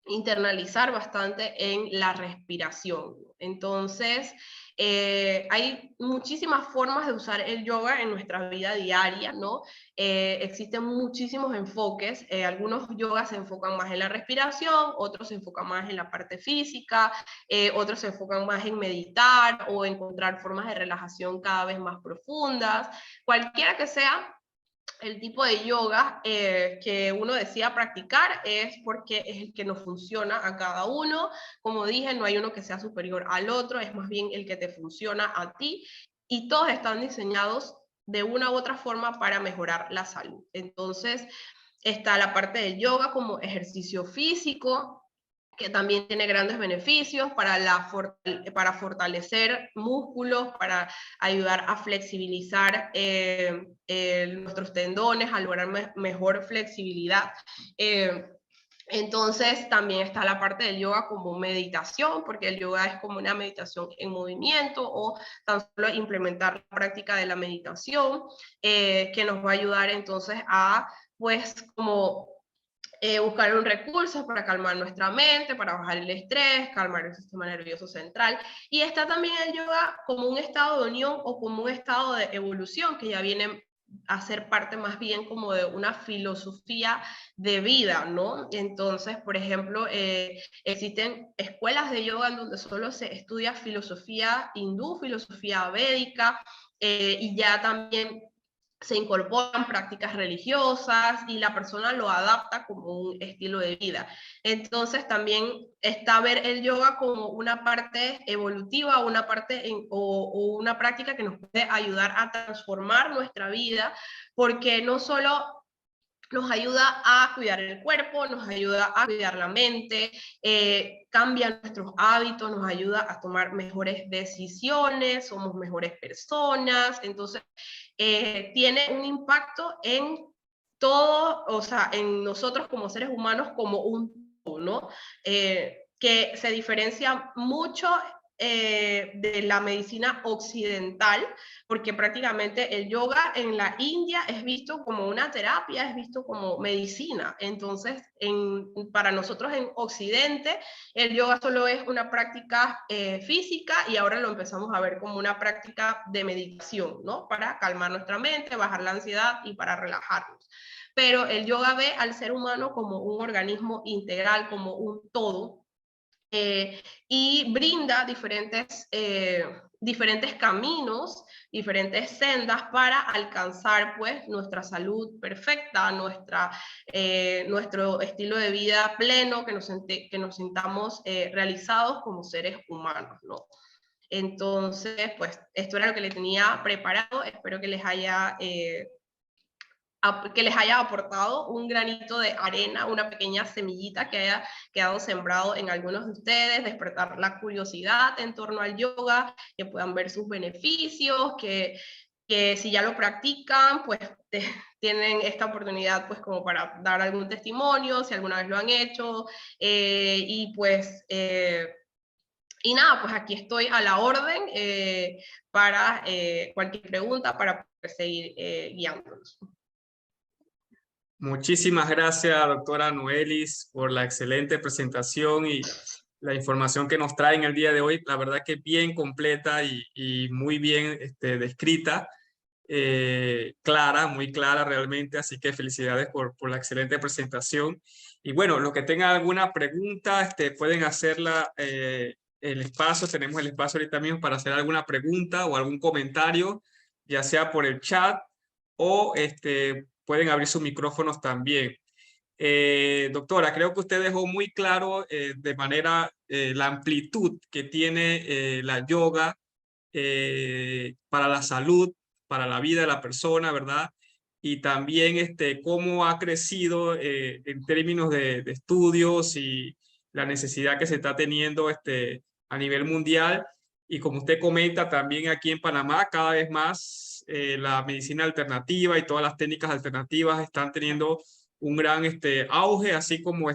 internalizar bastante en la respiración. Entonces, hay muchísimas formas de usar el yoga en nuestra vida diaria, ¿no? Existen muchísimos enfoques, algunos yogas se enfocan más en la respiración, otros se enfocan más en la parte física, otros se enfocan más en meditar o encontrar formas de relajación cada vez más profundas. Cualquiera que sea el tipo de yoga que uno decida practicar es porque es el que nos funciona a cada uno. Como dije, no hay uno que sea superior al otro, es más bien el que te funciona a ti, y todos están diseñados de una u otra forma para mejorar la salud. Entonces, está la parte del yoga como ejercicio físico, que también tiene grandes beneficios para fortalecer músculos, para ayudar a flexibilizar nuestros tendones, a lograr mejor flexibilidad. Entonces también está la parte del yoga como meditación, porque el yoga es como una meditación en movimiento, o tan solo implementar la práctica de la meditación, que nos va a ayudar entonces a, pues, como buscar un recurso para calmar nuestra mente, para bajar el estrés, calmar el sistema nervioso central. Y está también el yoga como un estado de unión o como un estado de evolución, que ya viene a ser parte más bien como de una filosofía de vida, ¿no? Entonces, por ejemplo, existen escuelas de yoga en donde solo se estudia filosofía hindú, filosofía védica, y ya también se incorporan prácticas religiosas y la persona lo adapta como un estilo de vida. Entonces también está ver el yoga como una parte evolutiva, una parte o una práctica que nos puede ayudar a transformar nuestra vida, porque no solo nos ayuda a cuidar el cuerpo, nos ayuda a cuidar la mente, cambia nuestros hábitos, nos ayuda a tomar mejores decisiones, somos mejores personas. Entonces, tiene un impacto en todo, o sea, en nosotros como seres humanos como un todo, ¿no? Que se diferencia mucho de la medicina occidental, porque prácticamente el yoga en la India es visto como una terapia, es visto como medicina. Entonces, para nosotros en Occidente, el yoga solo es una práctica física y ahora lo empezamos a ver como una práctica de meditación, ¿no? Para calmar nuestra mente, bajar la ansiedad y para relajarnos. Pero el yoga ve al ser humano como un organismo integral, como un todo, y brinda diferentes caminos, diferentes sendas para alcanzar pues nuestra salud perfecta, nuestro estilo de vida pleno, que nos sintamos realizados como seres humanos, ¿no? Entonces, pues esto era lo que les tenía preparado, espero que les haya aportado un granito de arena, una pequeña semillita que haya quedado sembrado en algunos de ustedes, despertar la curiosidad en torno al yoga, que puedan ver sus beneficios, que si ya lo practican, pues tienen esta oportunidad pues como para dar algún testimonio, si alguna vez lo han hecho, y pues... y nada, pues aquí estoy a la orden para cualquier pregunta, para poder seguir guiándolos. Muchísimas gracias, doctora Noelis, por la excelente presentación y la información que nos trae en el día de hoy. La verdad que bien completa y muy bien descrita, clara, muy clara realmente. Así que felicidades por la excelente presentación. Y bueno, los que tengan alguna pregunta, pueden hacerla el espacio. Tenemos el espacio ahorita mismo para hacer alguna pregunta o algún comentario, ya sea por el chat o pueden abrir sus micrófonos también. Doctora, creo que usted dejó muy claro de manera la amplitud que tiene la yoga para la salud, para la vida de la persona, ¿verdad? Y también cómo ha crecido en términos de estudios y la necesidad que se está teniendo a nivel mundial. Y como usted comenta, también aquí en Panamá, cada vez más la medicina alternativa y todas las técnicas alternativas están teniendo un gran auge, así como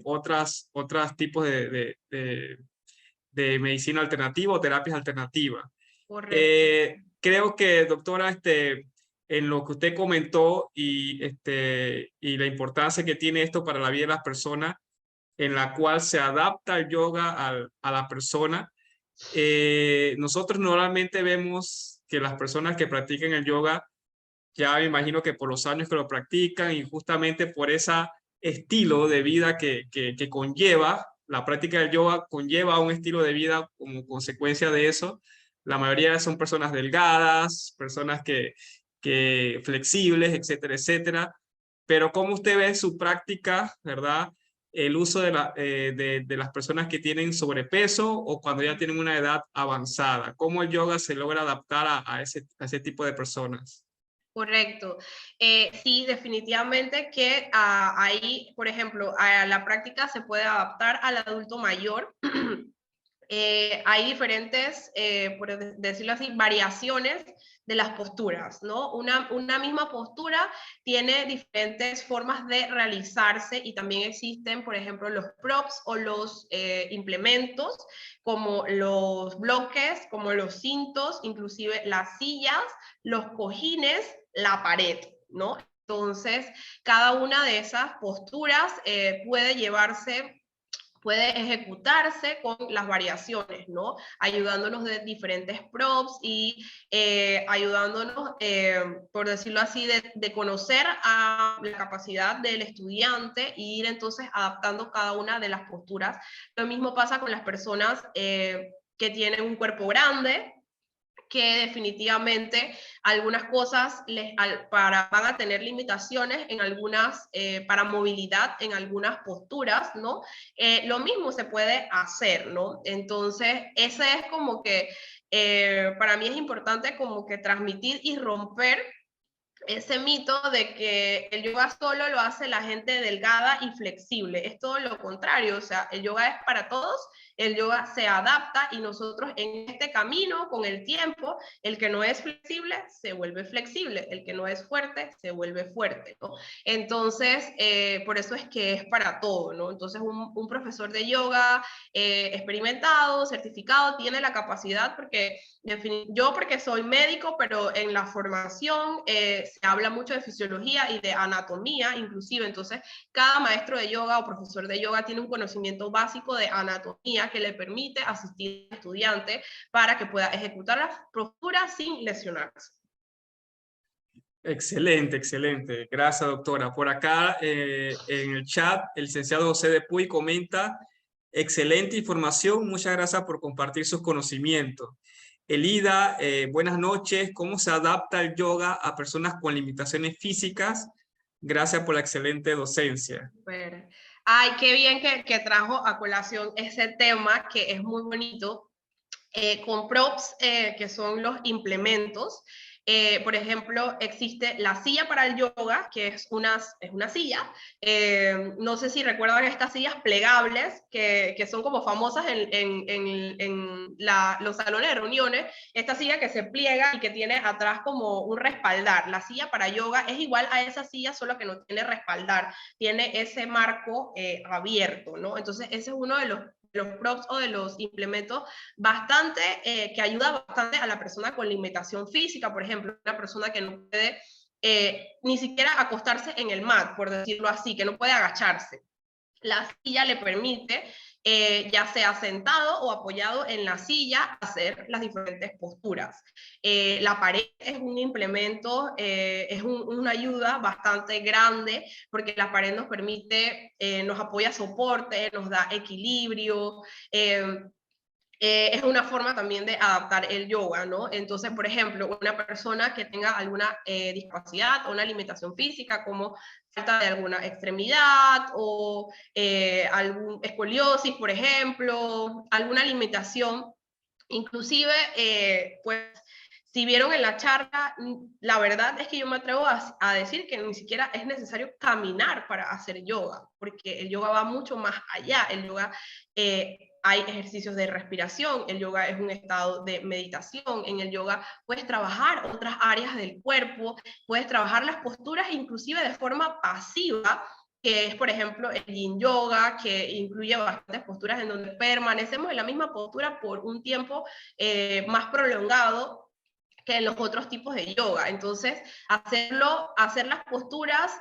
otros tipos de medicina alternativa o terapias alternativas. Correcto. Creo que, doctora, en lo que usted comentó y la importancia que tiene esto para la vida de las personas, en la cual se adapta el yoga a la persona, nosotros normalmente vemos que las personas que practican el yoga, ya me imagino que por los años que lo practican y justamente por ese estilo de vida que conlleva, la práctica del yoga conlleva un estilo de vida como consecuencia de eso. La mayoría son personas delgadas, personas que flexibles, etcétera, etcétera. Pero ¿cómo usted ve su práctica, verdad? El uso de las personas que tienen sobrepeso o cuando ya tienen una edad avanzada. ¿Cómo el yoga se logra adaptar a ese tipo de personas? Correcto. Sí, definitivamente que ahí, por ejemplo, a la práctica se puede adaptar al adulto mayor. Hay diferentes, por decirlo así, variaciones de las posturas, ¿no? Una misma postura tiene diferentes formas de realizarse y también existen, por ejemplo, los props o los implementos, como los bloques, como los cintos, inclusive las sillas, los cojines, la pared, ¿no? Entonces, cada una de esas posturas puede ejecutarse con las variaciones, ¿no? Ayudándonos de diferentes props y ayudándonos, por decirlo así, de conocer a la capacidad del estudiante e ir entonces adaptando cada una de las posturas. Lo mismo pasa con las personas que tienen un cuerpo grande, que definitivamente algunas cosas van a tener limitaciones en algunas, para movilidad en algunas posturas, ¿no? Lo mismo se puede hacer, ¿no? Entonces, ese es como que, para mí es importante como que transmitir y romper ese mito de que el yoga solo lo hace la gente delgada y flexible. Es todo lo contrario, o sea, el yoga es para todos, el yoga se adapta y nosotros en este camino, con el tiempo, el que no es flexible se vuelve flexible, el que no es fuerte se vuelve fuerte, ¿no? Entonces, por eso es que es para todo, ¿no? Entonces, un profesor de yoga experimentado, certificado, tiene la capacidad, porque yo porque soy médico, pero en la formación se habla mucho de fisiología y de anatomía inclusive, entonces cada maestro de yoga o profesor de yoga tiene un conocimiento básico de anatomía que le permite asistir al estudiante para que pueda ejecutar la postura sin lesionarse. Excelente, excelente. Gracias, doctora. Por acá en el chat, el licenciado José de Puy comenta, excelente información, muchas gracias por compartir sus conocimientos. Elida, buenas noches. ¿Cómo se adapta el yoga a personas con limitaciones físicas? Gracias por la excelente docencia. Super. Ay, qué bien que trajo a colación ese tema que es muy bonito, con props, que son los implementos. Por ejemplo, existe la silla para el yoga, que es una silla. No sé si recuerdan estas sillas plegables que son como famosas en los salones de reuniones. Esta silla que se pliega y que tiene atrás como un respaldar. La silla para yoga es igual a esa silla, solo que no tiene respaldar. Tiene ese marco abierto, ¿no? Entonces, ese es uno de los props o de los implementos bastante, que ayuda bastante a la persona con limitación física, por ejemplo, una persona que no puede ni siquiera acostarse en el mat, por decirlo así, que no puede agacharse. La silla le permite, ya sea sentado o apoyado en la silla, hacer las diferentes posturas. La pared es un implemento, es una ayuda bastante grande, porque la pared nos permite, nos apoya soporte, nos da equilibrio. Es una forma también de adaptar el yoga, ¿no? Entonces, por ejemplo, una persona que tenga alguna discapacidad o una limitación física, como falta de alguna extremidad o algún escoliosis, por ejemplo, alguna limitación, inclusive, pues, si vieron en la charla, la verdad es que yo me atrevo a decir que ni siquiera es necesario caminar para hacer yoga, porque el yoga va mucho más allá. El yoga, hay ejercicios de respiración, el yoga es un estado de meditación, en el yoga puedes trabajar otras áreas del cuerpo, puedes trabajar las posturas inclusive de forma pasiva, que es, por ejemplo, el yin yoga, que incluye bastantes posturas en donde permanecemos en la misma postura por un tiempo más prolongado que en los otros tipos de yoga. Entonces, hacer las posturas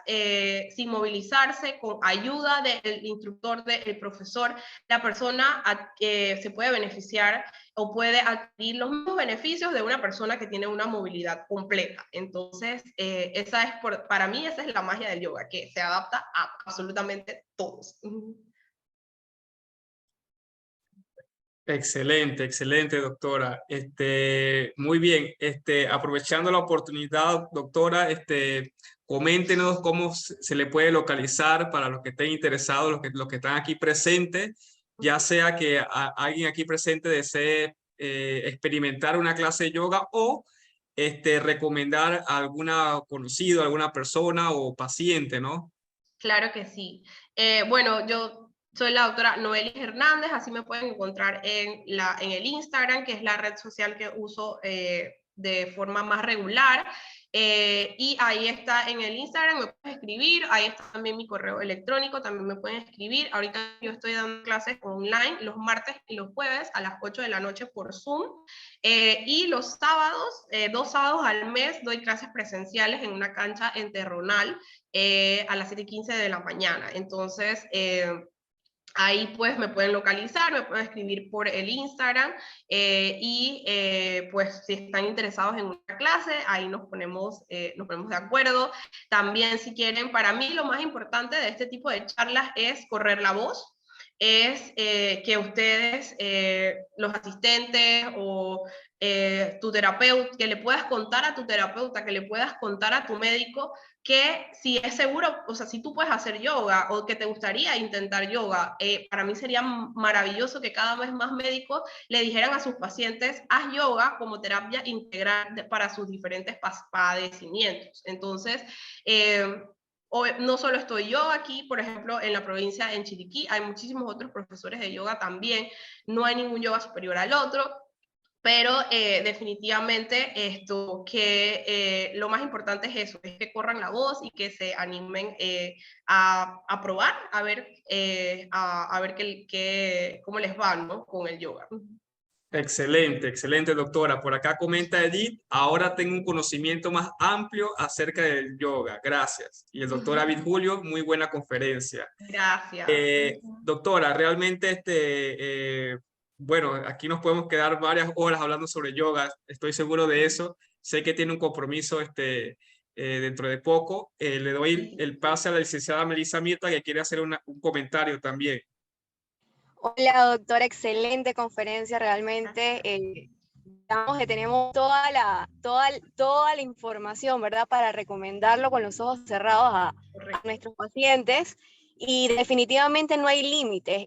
sin movilizarse, con ayuda del instructor, del profesor, la persona se puede beneficiar o puede adquirir los mismos beneficios de una persona que tiene una movilidad completa. Entonces, para mí esa es la magia del yoga, que se adapta a absolutamente todos. Excelente, excelente, doctora. Muy bien. Aprovechando la oportunidad, doctora, coméntenos cómo se le puede localizar para los que estén interesados, los que están aquí presentes, ya sea que alguien aquí presente desee experimentar una clase de yoga o recomendar a alguna conocido, alguna persona o paciente, ¿no? Claro que sí. Bueno, yo soy la doctora Noelis Hernández, así me pueden encontrar en el Instagram, que es la red social que uso de forma más regular. Y ahí está en el Instagram, me pueden escribir, ahí está también mi correo electrónico, también me pueden escribir. Ahorita yo estoy dando clases online los martes y los jueves a las 8 de la noche por Zoom. Y los sábados, 2 sábados al mes, doy clases presenciales en una cancha en Terronal, a las 7:15 de la mañana. Entonces, ahí pues me pueden localizar, me pueden escribir por el Instagram, y pues si están interesados en una clase, ahí nos ponemos de acuerdo. También, si quieren, para mí lo más importante de este tipo de charlas es correr la voz, es que ustedes, los asistentes o tu terapeuta, que le puedas contar a tu terapeuta, que le puedas contar a tu médico que si es seguro, o sea, si tú puedes hacer yoga o que te gustaría intentar yoga, para mí sería maravilloso que cada vez más médicos le dijeran a sus pacientes, haz yoga como terapia integral para sus diferentes padecimientos. Entonces, no solo estoy yo aquí, por ejemplo, en la provincia, en Chiriquí, hay muchísimos otros profesores de yoga también, no hay ningún yoga superior al otro, pero definitivamente esto, que lo más importante es eso, es que corran la voz y que se animen a probar, a ver cómo les va, ¿no? Con el yoga. Excelente, excelente, doctora. Por acá comenta Edith, ahora tengo un conocimiento más amplio acerca del yoga. Gracias. Y el doctor David Julio, muy buena conferencia. Gracias. Doctora, realmente, bueno, aquí nos podemos quedar varias horas hablando sobre yoga, estoy seguro de eso. Sé que tiene un compromiso dentro de poco. Le doy el pase a la licenciada Melissa Mirta, que quiere hacer un comentario también. Hola, doctora, excelente conferencia, realmente. Digamos que tenemos toda la información, ¿verdad? Para recomendarlo con los ojos cerrados a nuestros pacientes. Y definitivamente no hay límites.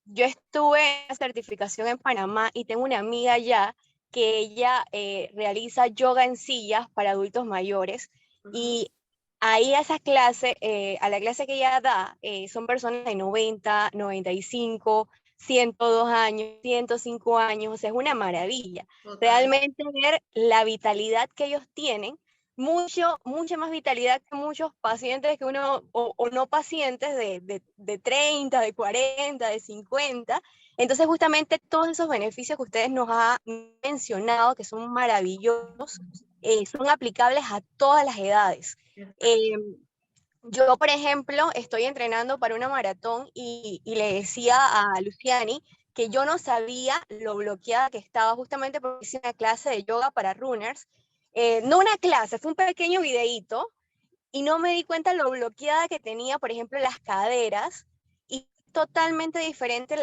Yo estuve en certificación en Panamá y tengo una amiga allá que ella realiza yoga en sillas para adultos mayores. Y ahí a esa clase, a la clase que ella da, son personas de 90, 95, 102 años, 105 años, o sea, es una maravilla. Total. Realmente ver la vitalidad que ellos tienen, mucha más vitalidad que muchos pacientes que uno, o no pacientes de 30, de 40, de 50. Entonces, justamente todos esos beneficios que ustedes nos han mencionado, que son maravillosos, son aplicables a todas las edades. Yo, por ejemplo, estoy entrenando para una maratón y le decía a Luciani que yo no sabía lo bloqueada que estaba, justamente porque hice una clase de yoga para runners. No una clase, fue un pequeño videíto y no me di cuenta lo bloqueada que tenía, por ejemplo, las caderas, y totalmente diferente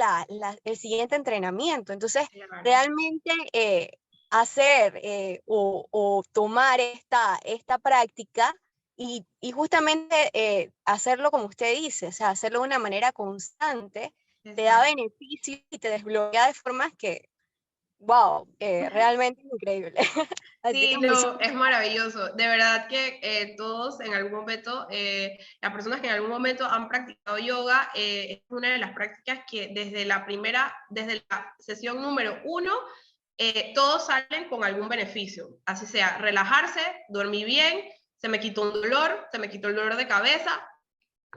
el siguiente entrenamiento. Entonces, realmente hacer o tomar esta práctica y justamente hacerlo como usted dice, o sea, hacerlo de una manera constante, te da beneficios y te desbloquea de formas que, wow, realmente es increíble. Así Sí, que no, es maravilloso. De verdad que todos en algún momento, las personas que en algún momento han practicado yoga, es una de las prácticas que desde la sesión número 1, todos salen con algún beneficio. Así sea, relajarse, dormir bien, se me quitó un dolor, se me quitó el dolor de cabeza,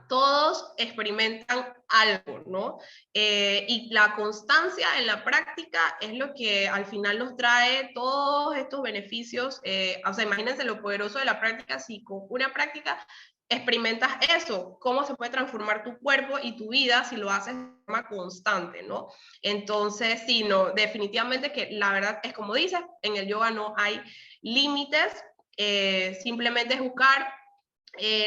todos experimentan algo, ¿no? Y la constancia en la práctica es lo que al final nos trae todos estos beneficios. O sea, imagínense lo poderoso de la práctica, si con una práctica experimentas eso, cómo se puede transformar tu cuerpo y tu vida si lo haces de forma constante, ¿no? Entonces, sí, no, definitivamente que la verdad es como dices, en el yoga no hay límites, simplemente es buscar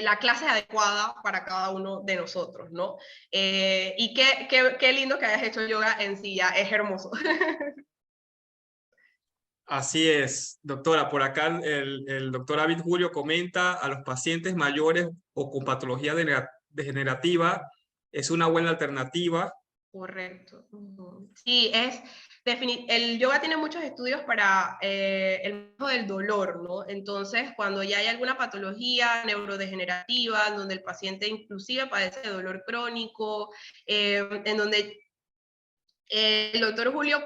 la clase adecuada para cada uno de nosotros, ¿no? Y qué lindo que hayas hecho yoga en silla, es hermoso. Así es, doctora. Por acá el doctor David Julio comenta a los pacientes mayores o con patología degenerativa, es una buena alternativa. Correcto. Sí, el yoga tiene muchos estudios para el manejo del dolor, ¿no? Entonces, cuando ya hay alguna patología neurodegenerativa, donde el paciente inclusive padece de dolor crónico, en donde el doctor Julio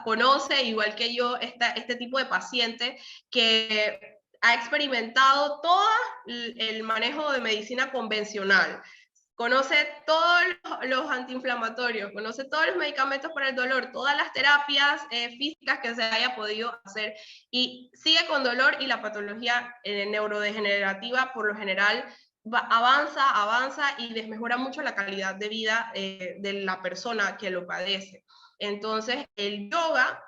conoce, igual que yo, este tipo de paciente que ha experimentado todo el manejo de medicina convencional. Conoce todos los antiinflamatorios, conoce todos los medicamentos para el dolor, todas las terapias físicas que se haya podido hacer, y sigue con dolor, y la patología neurodegenerativa por lo general avanza y desmejora mucho la calidad de vida de la persona que lo padece. Entonces, el yoga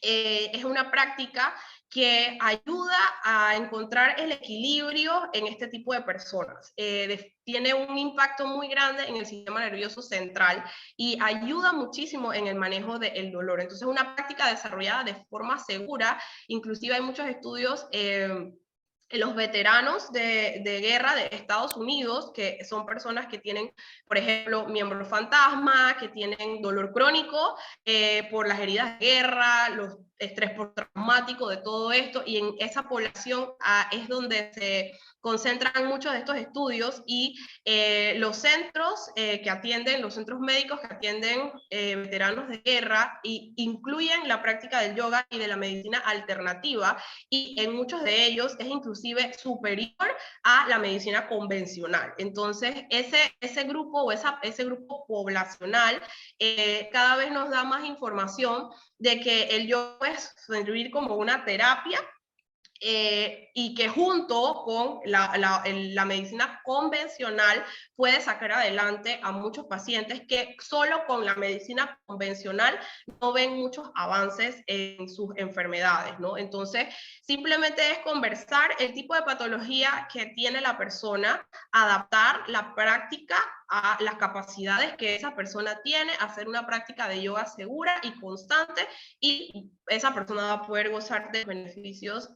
es una práctica que ayuda a encontrar el equilibrio en este tipo de personas. Tiene un impacto muy grande en el sistema nervioso central y ayuda muchísimo en el manejo del dolor. Entonces, es una práctica desarrollada de forma segura. Inclusive hay muchos estudios los veteranos de guerra de Estados Unidos, que son personas que tienen, por ejemplo, miembros fantasma, que tienen dolor crónico por las heridas de guerra, los estrés postraumático de todo esto, y en esa población es donde se concentran muchos de estos estudios, y los centros que atienden, los centros médicos que atienden veteranos de guerra, incluyen la práctica del yoga y de la medicina alternativa, y en muchos de ellos es inclusive superior a la medicina convencional. Entonces, ese grupo o ese grupo poblacional cada vez nos da más información de que el yoga puede servir como una terapia y que junto con la medicina convencional puede sacar adelante a muchos pacientes que solo con la medicina convencional no ven muchos avances en sus enfermedades, ¿no? Entonces, simplemente es conversar el tipo de patología que tiene la persona, adaptar la práctica a las capacidades que esa persona tiene, hacer una práctica de yoga segura y constante, y esa persona va a poder gozar de beneficios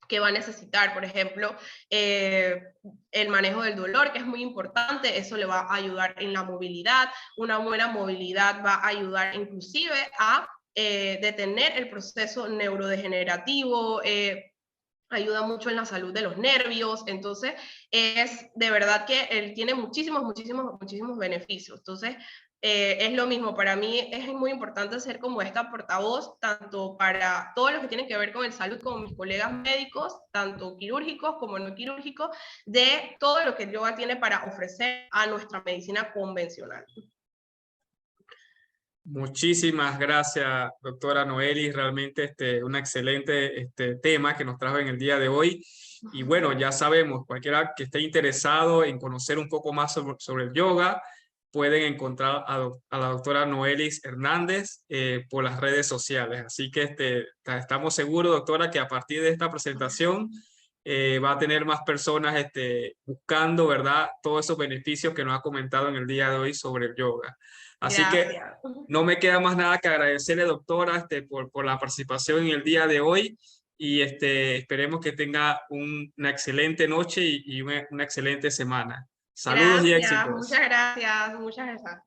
que va a necesitar. Por ejemplo, el manejo del dolor, que es muy importante, eso le va a ayudar en la movilidad. Una buena movilidad va a ayudar inclusive a detener el proceso neurodegenerativo, ayuda mucho en la salud de los nervios. Entonces es de verdad que él tiene muchísimos beneficios. Entonces es lo mismo, para mí es muy importante ser como esta portavoz, tanto para todo lo que tiene que ver con el salud, como mis colegas médicos, tanto quirúrgicos como no quirúrgicos, de todo lo que el yoga tiene para ofrecer a nuestra medicina convencional. Muchísimas gracias, doctora Noelis. Realmente un excelente tema que nos trajo en el día de hoy. Y bueno, ya sabemos, cualquiera que esté interesado en conocer un poco más sobre el yoga, pueden encontrar a la doctora Noelis Hernández por las redes sociales. Así que estamos seguros, doctora, que a partir de esta presentación va a tener más personas buscando, ¿verdad?, todos esos beneficios que nos ha comentado en el día de hoy sobre el yoga. Así Gracias. que no me queda más nada que agradecerle, doctora, por la participación en el día de hoy, y esperemos que tenga una excelente noche y una excelente semana. Saludos y Gracias, éxitos. muchas gracias, muchas gracias.